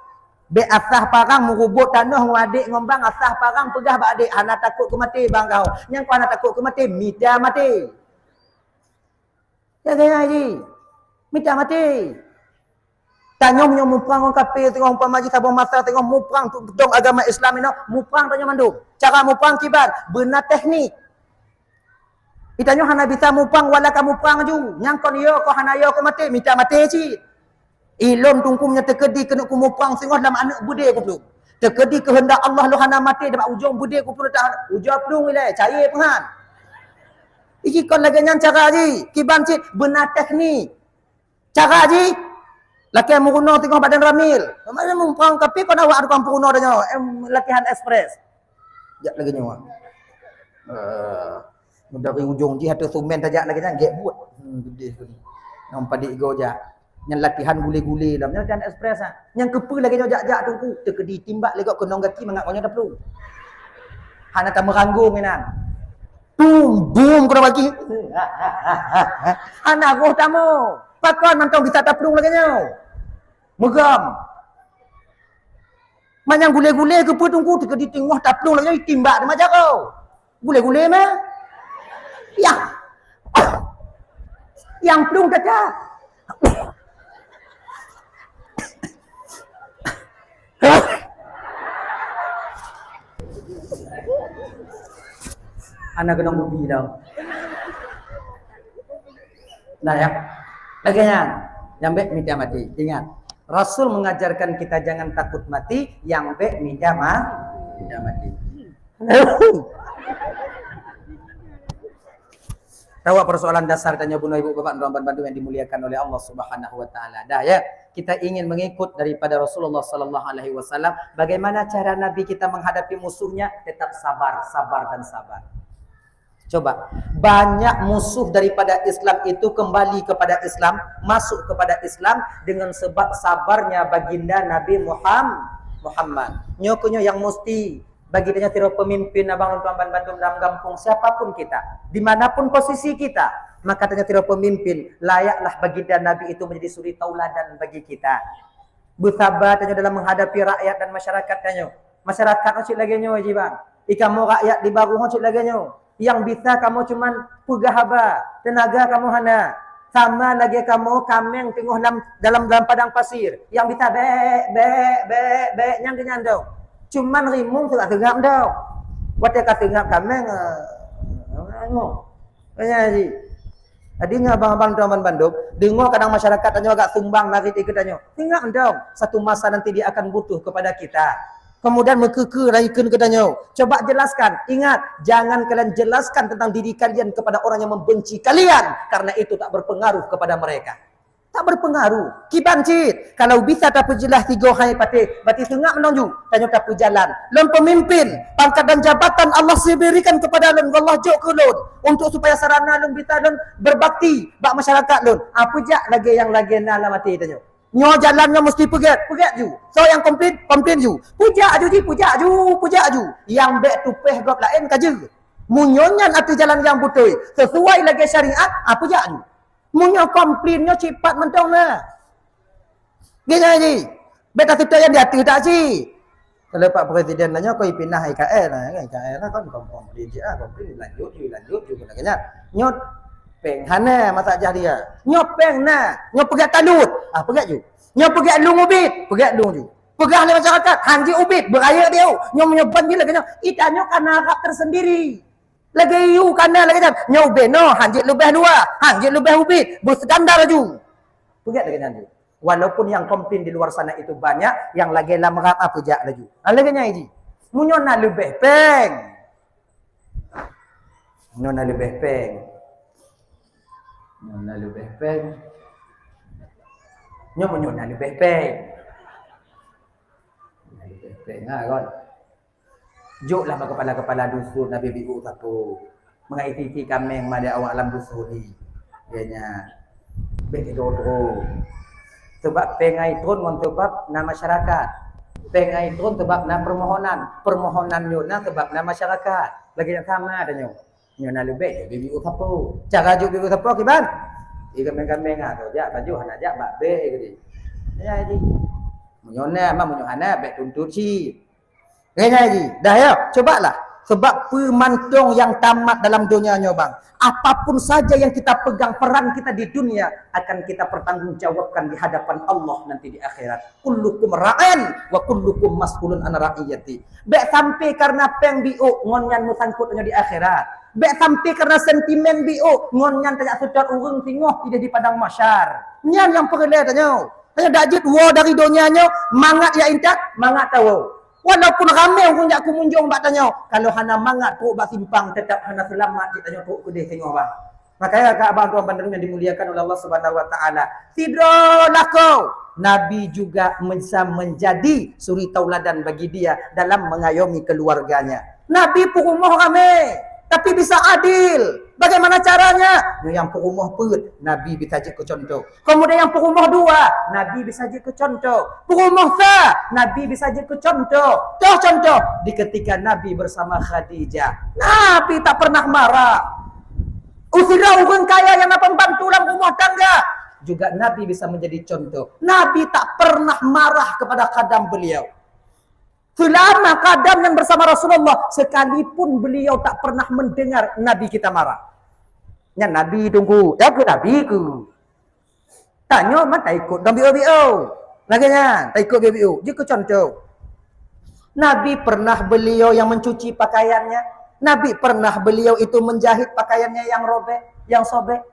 Be asah parang merubut tanah ngadik ngombang asah parang pegah bak adik hana takut ke mati bang kau. Yang kau hana takut ke mati mita mati. Ya kaya haji. Mita mati. Tanya punya muprang orang kafir tengok umpama maji tabung masa tengok muprang dong agama Islam ini muprang tanya mandum. Cara muprang kibar benar teknik. Ditanya hana bisa muprang wala ka muprang ju. Yang kau yo kau hana yo ke mati mita mati cik. Ilom tungkumnya terkedi kena kumupang singgoh dalam anak bude ku peluk. Terkedi kehendak Allah lu hana mati dalam ujung bude ku peluk tak ujung pelung ilai cair pengan. Iki kon lagi nyan cara ji, kiban cik benar teknik. Cara ji laki muruno tengok badan ramil. Mana mumpang kapi kon awak ada kampuno dah latihan ekspres. Jak lagi nyawa. Dari ujung ji ada sumen tajak lagi nyan gek buat. Gede tu. Nampak dik go jak. Yang latihan gule-gule dalam latihan ekspres ah. Yang kepa lagi jak-jak tungku terkedi timbak legok kenong kaki mangak dah perlu. Hana tak meranggung menan. Boom boom kena bagi. Hana roh tamu. Pakon mantong bisa tak perlu lagi nyau. Megam. Manyang gule-gule kepa tungku terkedi tengah tak perlu lagi timbak dia macam kau. Gule-gule mah. Ya. Yang perlu tak. Anak kena bubi dah. Nah ya. Laginya, yang baik minta mati. Ingat, Rasul mengajarkan kita jangan takut mati, yang baik minta mati. Tahu persoalan dasar tanya bunuh ibu bapak dan bantu yang dimuliakan oleh Allah Subhanahu wa taala. Dah ya, kita ingin mengikut daripada Rasulullah sallallahu alaihi wasallam bagaimana cara Nabi kita menghadapi musuhnya, tetap sabar dan sabar. Coba, banyak musuh daripada Islam itu kembali kepada Islam, masuk kepada Islam dengan sebab sabarnya baginda Nabi Muhammad. Nyokonyo yang mesti baginda tiro pemimpin abang tuan Bandung dalam kampung siapapun kita, dimanapun posisi kita, maka tanya tiro pemimpin layaklah baginda Nabi itu menjadi suri tauladan bagi kita. Bersabar tanya dalam menghadapi rakyat dan masyarakat tanya. Masyarakat ocik lagi nyo bang. Ikamu rakyat di baru ocik lagi nyo. Yang bisa kamu cuman pegahaba, tenaga kamu hana. Sama lagi kamu kameng tengok dalam padang pasir. Yang bisa be nyang kenyang dong. Cuman rimung tegak-tegak dong. Wadah tegak kameng ngoh. Kaya ji. Tadi abang-abang tuan Bandung, dengar kadang masyarakat tanya agak sumbang lari ikut tanya. Tengok dong, satu masa nanti dia akan butuh kepada kita. Kemudian mekeke raikan katanya. Coba jelaskan. Ingat, jangan kalian jelaskan tentang diri kalian kepada orang yang membenci kalian. Karena itu tak berpengaruh kepada mereka. Tak berpengaruh. Kiban cit. Kalau bisa tak jelas 3 hari patih. Berarti sengak menonju. Tanya tak jalan. Lon pemimpin. Pangkat dan jabatan Allah berikan kepada lon. Allah jok ke lon. Untuk supaya sarana lon bisa lon berbakti. Bak masyarakat lon. Apa jak lagi yang lagi nak mati tanya. Nyo jalannya mesti pegat ju. So yang komplain ju. Puja ju ji, puja ju. Yang bek tupeh gop lain kaje. Munyonyan atau jalan yang betul. Sesuai lagi syariat, apa jak ju. Munyo komplainnya cepat mentong na. Gini ji. Bek tak yang dia tak si. Kalau Pak Presiden nanya kau pindah IKL lah, IKL lah kan komplain je komplain lanjut ju kena nyot peng hana masa jah dia. Nyopeng na, nyopegat talut. Pegat ju. Nyopegat lung ubit, pegat lung ju. Pegah oleh masyarakat, hanji ubit, beraya dia. Nyopan gila kena. Itanyo karena hak tersendiri. Lagi yu kana lagi jam. Nyo ubit no, hanji lebih dua, hanji lebih ubit, berstandar ju. Pegat lagi ju. Walaupun yang komplain di luar sana itu banyak, yang lagi lah merap apa jak lagi. Lagi nyai ji. Munyo na lebih peng. Munyo na lebih peng. Nona lebih peng. Nyo na lebih peng. Lebih peng kan. Joklah kepala-kepala dusun Nabi Biu satu. Mengaiti kami yang ada awak alam dusun ni. Dianya beki dodo. Sebab pengai turun sebab na masyarakat. Pengai turun sebab na permohonan. Permohonan nyo na sebab na masyarakat. Lagi yang sama ada nyo. Nyo na lebih Biu satu. Cara jo Biu satu kiban? Kami-kami tu jak baju hana jak bak be gitu. Ya ji. Munyo na munyo hana bek tuntut si. Kayaknya ji, dah ya, cobalah. Sebab pemantong yang tamat dalam dunianya bang. Apapun saja yang kita pegang, peran kita di dunia akan kita pertanggungjawabkan di hadapan Allah nanti di akhirat. Kullukum ra'in wa kullukum mas'ulun an ra'iyati. Bek sampai karena peng biu ngonyan musangkutnya di akhirat. Bek sampai karena sentimen biu ngonyan tanya sedar urung tingoh tidak di padang masyar. Nyan yang perle tanya. Tanya dajit wo dari dunianya mangat ya intak, mangat tahu. Walaupun ramai orang jak kumunjung bak tanya, kalau hana mangat tu bak simpang tetap hana selamat kita tanya tu kedai tengok bang. Makanya kak abang tuan bandar yang dimuliakan oleh Allah Subhanahu wa taala. Tidaklah kau Nabi juga bisa menjadi suri tauladan bagi dia dalam mengayomi keluarganya. Nabi pun rumah ramai, tapi bisa adil. Bagaimana caranya? Yang perumah perut, Nabi bisa jadi contoh. Kemudian yang perumah dua, Nabi bisa jadi contoh. Perumah sah, Nabi bisa jadi contoh. Contoh di ketika Nabi bersama Khadijah. Nabi tak pernah marah. Usirah orang kaya yang nak membantu dalam rumah tangga. Juga Nabi bisa menjadi contoh. Nabi tak pernah marah kepada khadam beliau. Selama kadam yang bersama Rasulullah, sekalipun beliau tak pernah mendengar Nabi kita marah. Ya Nabi tunggu, ya ke Nabi ku. Tanya mana tak ikut dan BO. Lagi-nya tak ikut BO. Dia ke contoh. Nabi pernah beliau yang mencuci pakaiannya. Nabi pernah beliau itu menjahit pakaiannya yang robek, yang sobek.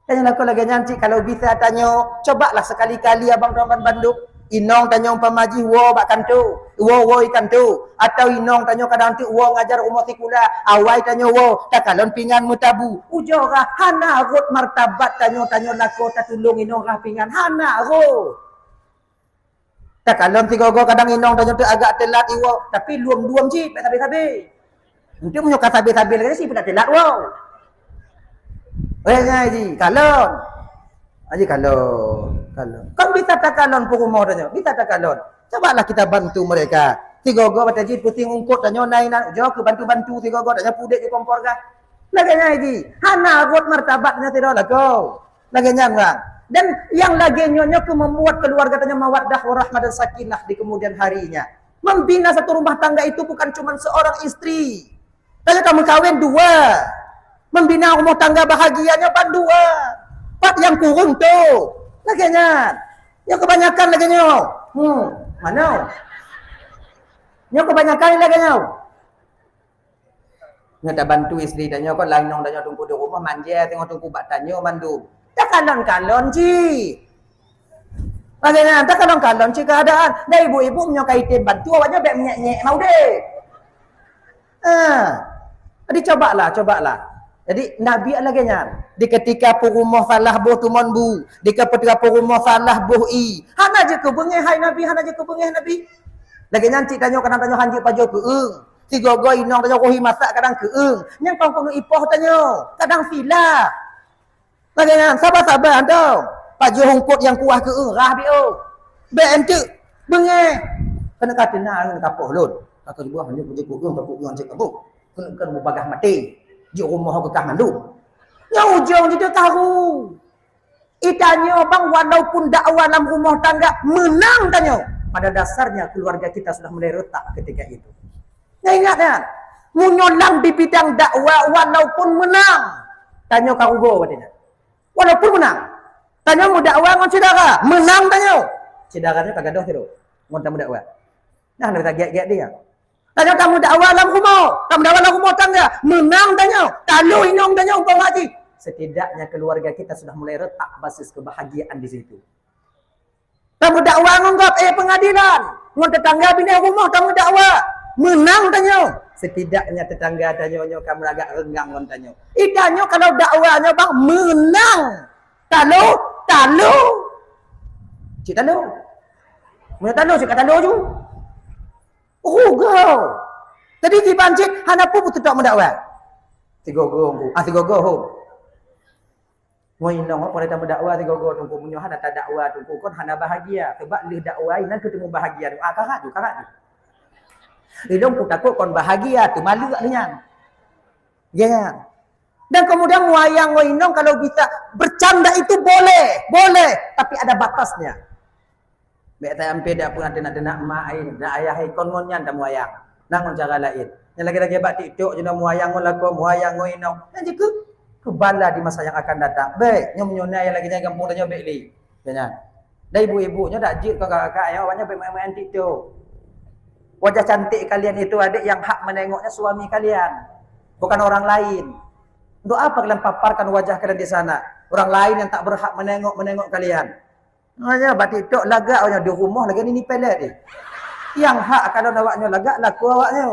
Tanya aku lagi nyanci kalau bisa tanya, cobalah sekali-kali abang tuan Bandung. Inong tanya pamaji wo bak kantu, wo ikan tu, atau inong tanya kadang tu wo ngajar umur sekolah, awai tanya wo tak kalon pingan mutabu, ujora hana rot martabat tanya lako tak tulung inong rah pingan hana rot. Tak kalon tiga go kadang inong tanya tu agak telat iwo, tapi luam ji, tak habis. Nanti punya kata habis lagi sih tak telat wo. Ngaji kalon. Aji kalon. Kan bisa tak kalon purumah tanya. Bisa tak kalon. Cobalah kita bantu mereka. Tiga go baca jid puting ungkut tanya naik jauh ke bantu-bantu tiga go tanya pudek di kompor kah. Laganya aji. Hana rot martabatnya tidak lah kau. Laganya enggak. Dan yang lagi nyonya ke membuat keluarga tanya mawaddah warahmah dan sakinah di kemudian harinya. Membina satu rumah tangga itu bukan cuma seorang istri. Tanya kamu kawin dua. Membina rumah tangga bahagianya pan dua. Pak yang kurung tu. Laganya. Yang kebanyakan laganya. Mana? Yang kebanyakan laganya. Nya tak bantu isteri tanya kau lain nong tanya tunggu di rumah manja tengok tunggu bak tanya mandu. Tak kalon-kalon ji. Laganya tak kalon-kalon ji keadaan. Dah ibu-ibu punya kaitin bantu awaknya baik nyek-nyek mau deh. Jadi cobalah. Jadi Nabi lagi nya. Di ketika rumah salah buh tuman bu, di ketika rumah salah buh i. Hana je ke bengeh hai Nabi, hana je ke bengeh Nabi. Lagi nyanci tanya kadang tanya hanji pajo ke si gogoi inong tanya kohi masak kadang ke nyang kong kono ipoh tanya kadang sila. Lagi nyan sabar-sabar anda. Pajo hongkot yang kuah ke rah bio. Be ente bengeh. Kena kata na kena kapoh lun. Kata buah hanya puji ku tak ku cek kamu. Kena mu bagah mati. Di rumah ke kah mandu. Yang ujung dia tahu. Itanya bang walaupun dakwah dalam rumah tangga menang tanya. Pada dasarnya keluarga kita sudah mulai retak ketika itu. Nah ingat ya. Menyolang di bidang dakwah walaupun menang. Tanya kau go katanya. Walaupun menang. Tanya mu dakwah ngon saudara. Menang tanya. Saudaranya kagak doh tu. Ngon tamu dakwah. Nah nak giat-giat dia. Tanya kamu dakwah dalam rumah. Kamu dakwah dalam rumah tangga. Menang tanya. Talu inong tanya umpam haji. Setidaknya keluarga kita sudah mulai retak basis kebahagiaan di situ. Kamu dakwah ngonggap pengadilan. Ngon tetangga bini rumah kamu dakwah. Menang tanya. Setidaknya tetangga tanya kamu agak renggang ngon tanya. Itanya kalau dakwahnya bang menang. Talu. Cik talu. Mana talu cik talu tu. Oh, go. Tadi di pancit, hana pun betul tak mendakwah. Tigogo, tigogo. Moi nong apa kita mendakwah tigogo tunggu munyo hana tak dakwah tunggu kon hana bahagia. Sebab lih dakwah nan ketemu bahagia tu. Karat tu. Lidong ku takut kon bahagia tu malu kat dengan. Ya. Dan kemudian wayang ngoinong kalau bisa bercanda itu boleh, tapi ada batasnya. Mek tak ampe dak pun ada nak main, nak ayah ikon ngonyan dak wayang. Nang cara lain. Yang lagi-lagi bak TikTok je nak wayang ngolako, wayang ngoinong. Dan juga kebala di masa yang akan datang. Baik, nyom-nyona yang lagi jangan kampung tanya baik li. Jangan. Dan ibu-ibunya dak jik kakak-kakak yang awaknya main TikTok. Wajah cantik kalian itu adik yang hak menengoknya suami kalian, bukan orang lain. Untuk apa kalian paparkan wajah kalian di sana? Orang lain yang tak berhak menengok kalian. Maknanya batik tok lagak awaknya di rumah lagi ni pelet ni. Yang hak kalau awaknya lagak laku awaknya.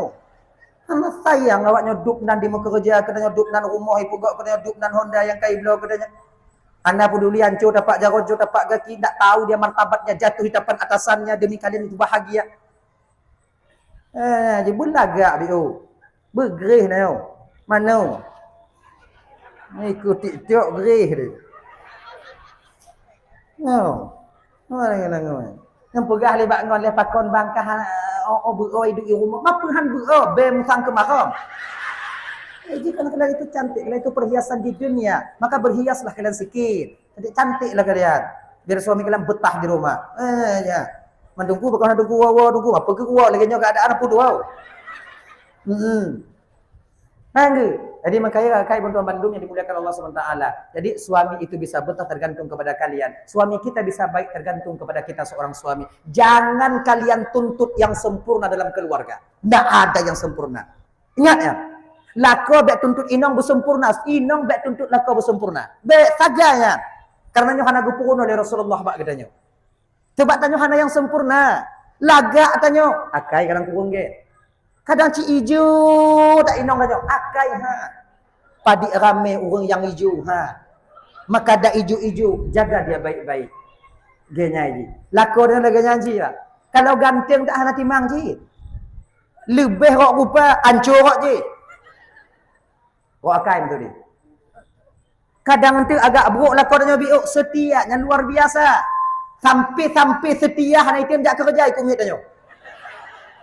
Sama sayang awaknya duk nan di muka kerja, katanya duk nan rumah ibu gak katanya duk nan Honda yang kai blow katanya. Anda peduli hancur tapak jarojo tapak kaki, tak tahu dia martabatnya jatuh di depan atasannya demi kalian itu bahagia. Dia belagak bio. Bergerih na yo. Mana? Ikut TikTok gerih dia. No. Orang-orang. Yang pegah lebat ngon le pakon bangkah beroi duk di rumah. Apa han beroi be musang ke maram. Jadi kalau kalian itu cantik, kalian itu perhiasan di dunia, maka berhiaslah kalian sikit. Jadi cantiklah kalian. Biar suami kalian betah di rumah. Ya. Mendungku bukan dungku wawa dungku apa ke kuat lagi nyoga ada anak pudu wow. Jadi makanya kai bantuan Bandung yang dimuliakan Allah SWT. Jadi suami itu bisa betah tergantung kepada kalian. Suami kita bisa baik tergantung kepada kita seorang suami. Jangan kalian tuntut yang sempurna dalam keluarga. Tidak ada yang sempurna. Ingat ya. Lako bek tuntut inong bersempurna. Inong bek tuntut lako bersempurna. Bek saganya. Karena nyohana gupurun oleh Rasulullah bak gedanya. Coba tanya hana yang sempurna. Lagak tanya. Akai kadang kurung ke. Kadang ci ijo tak inong tanya. Akai ha. Padi rame orang yang ijo ha. Maka dak ijo-ijo. Jaga dia baik-baik. Genya ini. Lako dia lagi nyanyi lah. Kalau ganteng tak hana timang je. Lebih rok rupa. Ancur rok je. Rok akai betul dia. Kadang nanti agak buruk lako dia biuk. Setianya luar biasa. Sampai setia hana itu tak kerja ikut umit tanya.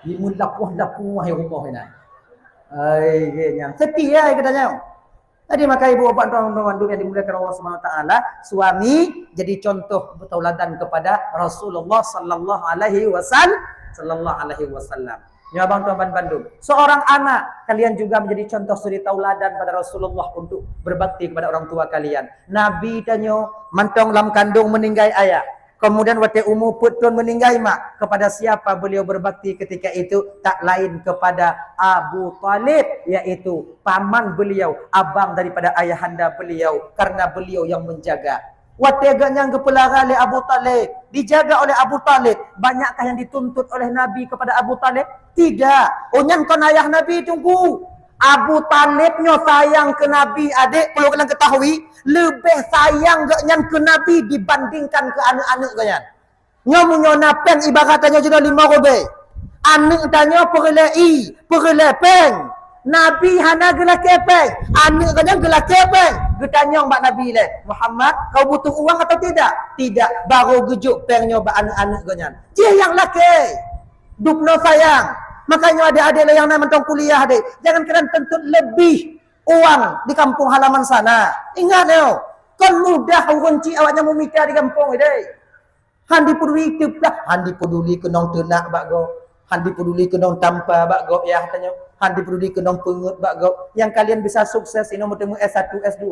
Limun lapuh-lapuh hai rumah ni. Ai genya. Setia katanya. Tadi maka ibu bapa tuan-tuan yang dimuliakan Allah Subhanahu wa taala, suami jadi contoh tauladan kepada Rasulullah sallallahu alaihi wasallam. Ya abang tuan Bandung. Seorang anak kalian juga menjadi contoh suri tauladan pada Rasulullah untuk berbakti kepada orang tua kalian. Nabi tanya mantong lam kandung meninggai ayah. Kemudian waktu umur putun meninggal mak. Kepada siapa beliau berbakti ketika itu? Tak lain kepada Abu Talib. Iaitu paman beliau. Abang daripada ayahanda beliau. Karena beliau yang menjaga. Waktu agaknya kepelara oleh Abu Talib. Dijaga oleh Abu Talib. Banyakkah yang dituntut oleh Nabi kepada Abu Talib? Tidak. Onyan kon ayah Nabi tunggu. Abu Talibnya sayang ke Nabi, adik perlu kalian ketahui, lebih sayang gaknya ke Nabi dibandingkan ke anak-anak kalian. Nyomunyo napen ibaratnya sudah 5 robe. Anak tanya perlei, perlepeng. Nabi hana gelak kepeng. Anak kalian gelak kepeng. Getanya mbak Nabi le, Muhammad, kau butuh uang atau tidak? Tidak. Baru gejuk pengnya mbak anak-anak kalian. Dia yang laki. Dupno sayang. Makanya adik-adik yang nak mentong kuliah adik, jangan kalian tuntut lebih uang di kampung halaman sana. Ingat yo, kan mudah urunci awaknya memikir di kampung adik. Handi peduli keplah, handi peduli ke nong tenak bago, handi peduli ke nong tanpa bago ya katanya, handi peduli ke nong pengut bago. Yang kalian bisa sukses ini bertemu S1, S2.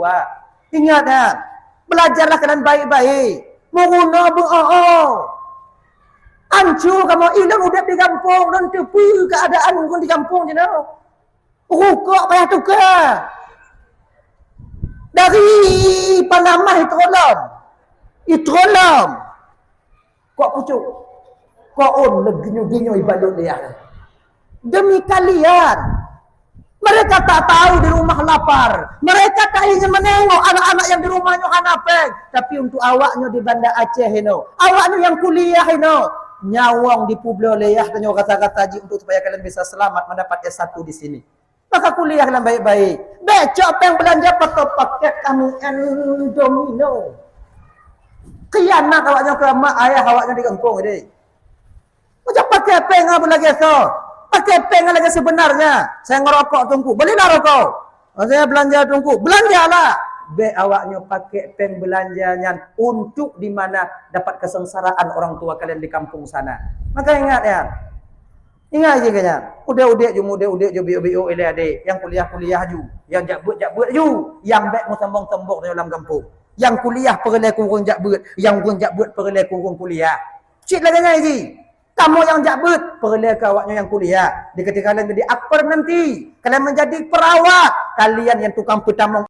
Ingat ya, belajarlah kalian baik-baik. Menguna beroh. Hancur kamu hilang udah di kampung dan tepi keadaan mungkin di kampung je no. Rukuk payah tukar. Dari Panama Itrolom. Kok pucuk. Kok on leginyo-ginyo ibadah dia. Demi kalian. Mereka tak tahu di rumah lapar. Mereka tak ingin menengok anak-anak yang di rumahnya hanapeng. Tapi untuk awaknya di Banda Aceh ini. Awaknya yang kuliah ini. Nyawang di Pulau Leyah tanya kata-kata ji untuk supaya kalian bisa selamat mendapat S1 di sini. Maka kuliah kalian baik-baik. Becok yang belanja paket kamu Domino. Kianat awaknya ke mak ayah awaknya di kampung ini. Macam pakai peng apa lagi so? Pakai peng lagi sebenarnya. Saya ngerokok tungku. Belilah rokok. Saya belanja tungku. Belanjalah. Be awaknya pakai peng belanjanya untuk di mana dapat kesengsaraan orang tua kalian di kampung sana. Maka ingat ya. Ingat je kalian. Udah je bio ile adik. Yang kuliah ju, yang jakbut ju, yang baik mu tembok-tembok dalam kampung. Yang kuliah perle kurung jakbut, yang kurung jakbut perle kurung kuliah. Cik lagi ngaji. Kamu yang jakbut perle ke awaknya yang kuliah. Di ketika kalian jadi akper nanti, kalian menjadi perawat, kalian yang tukang petamong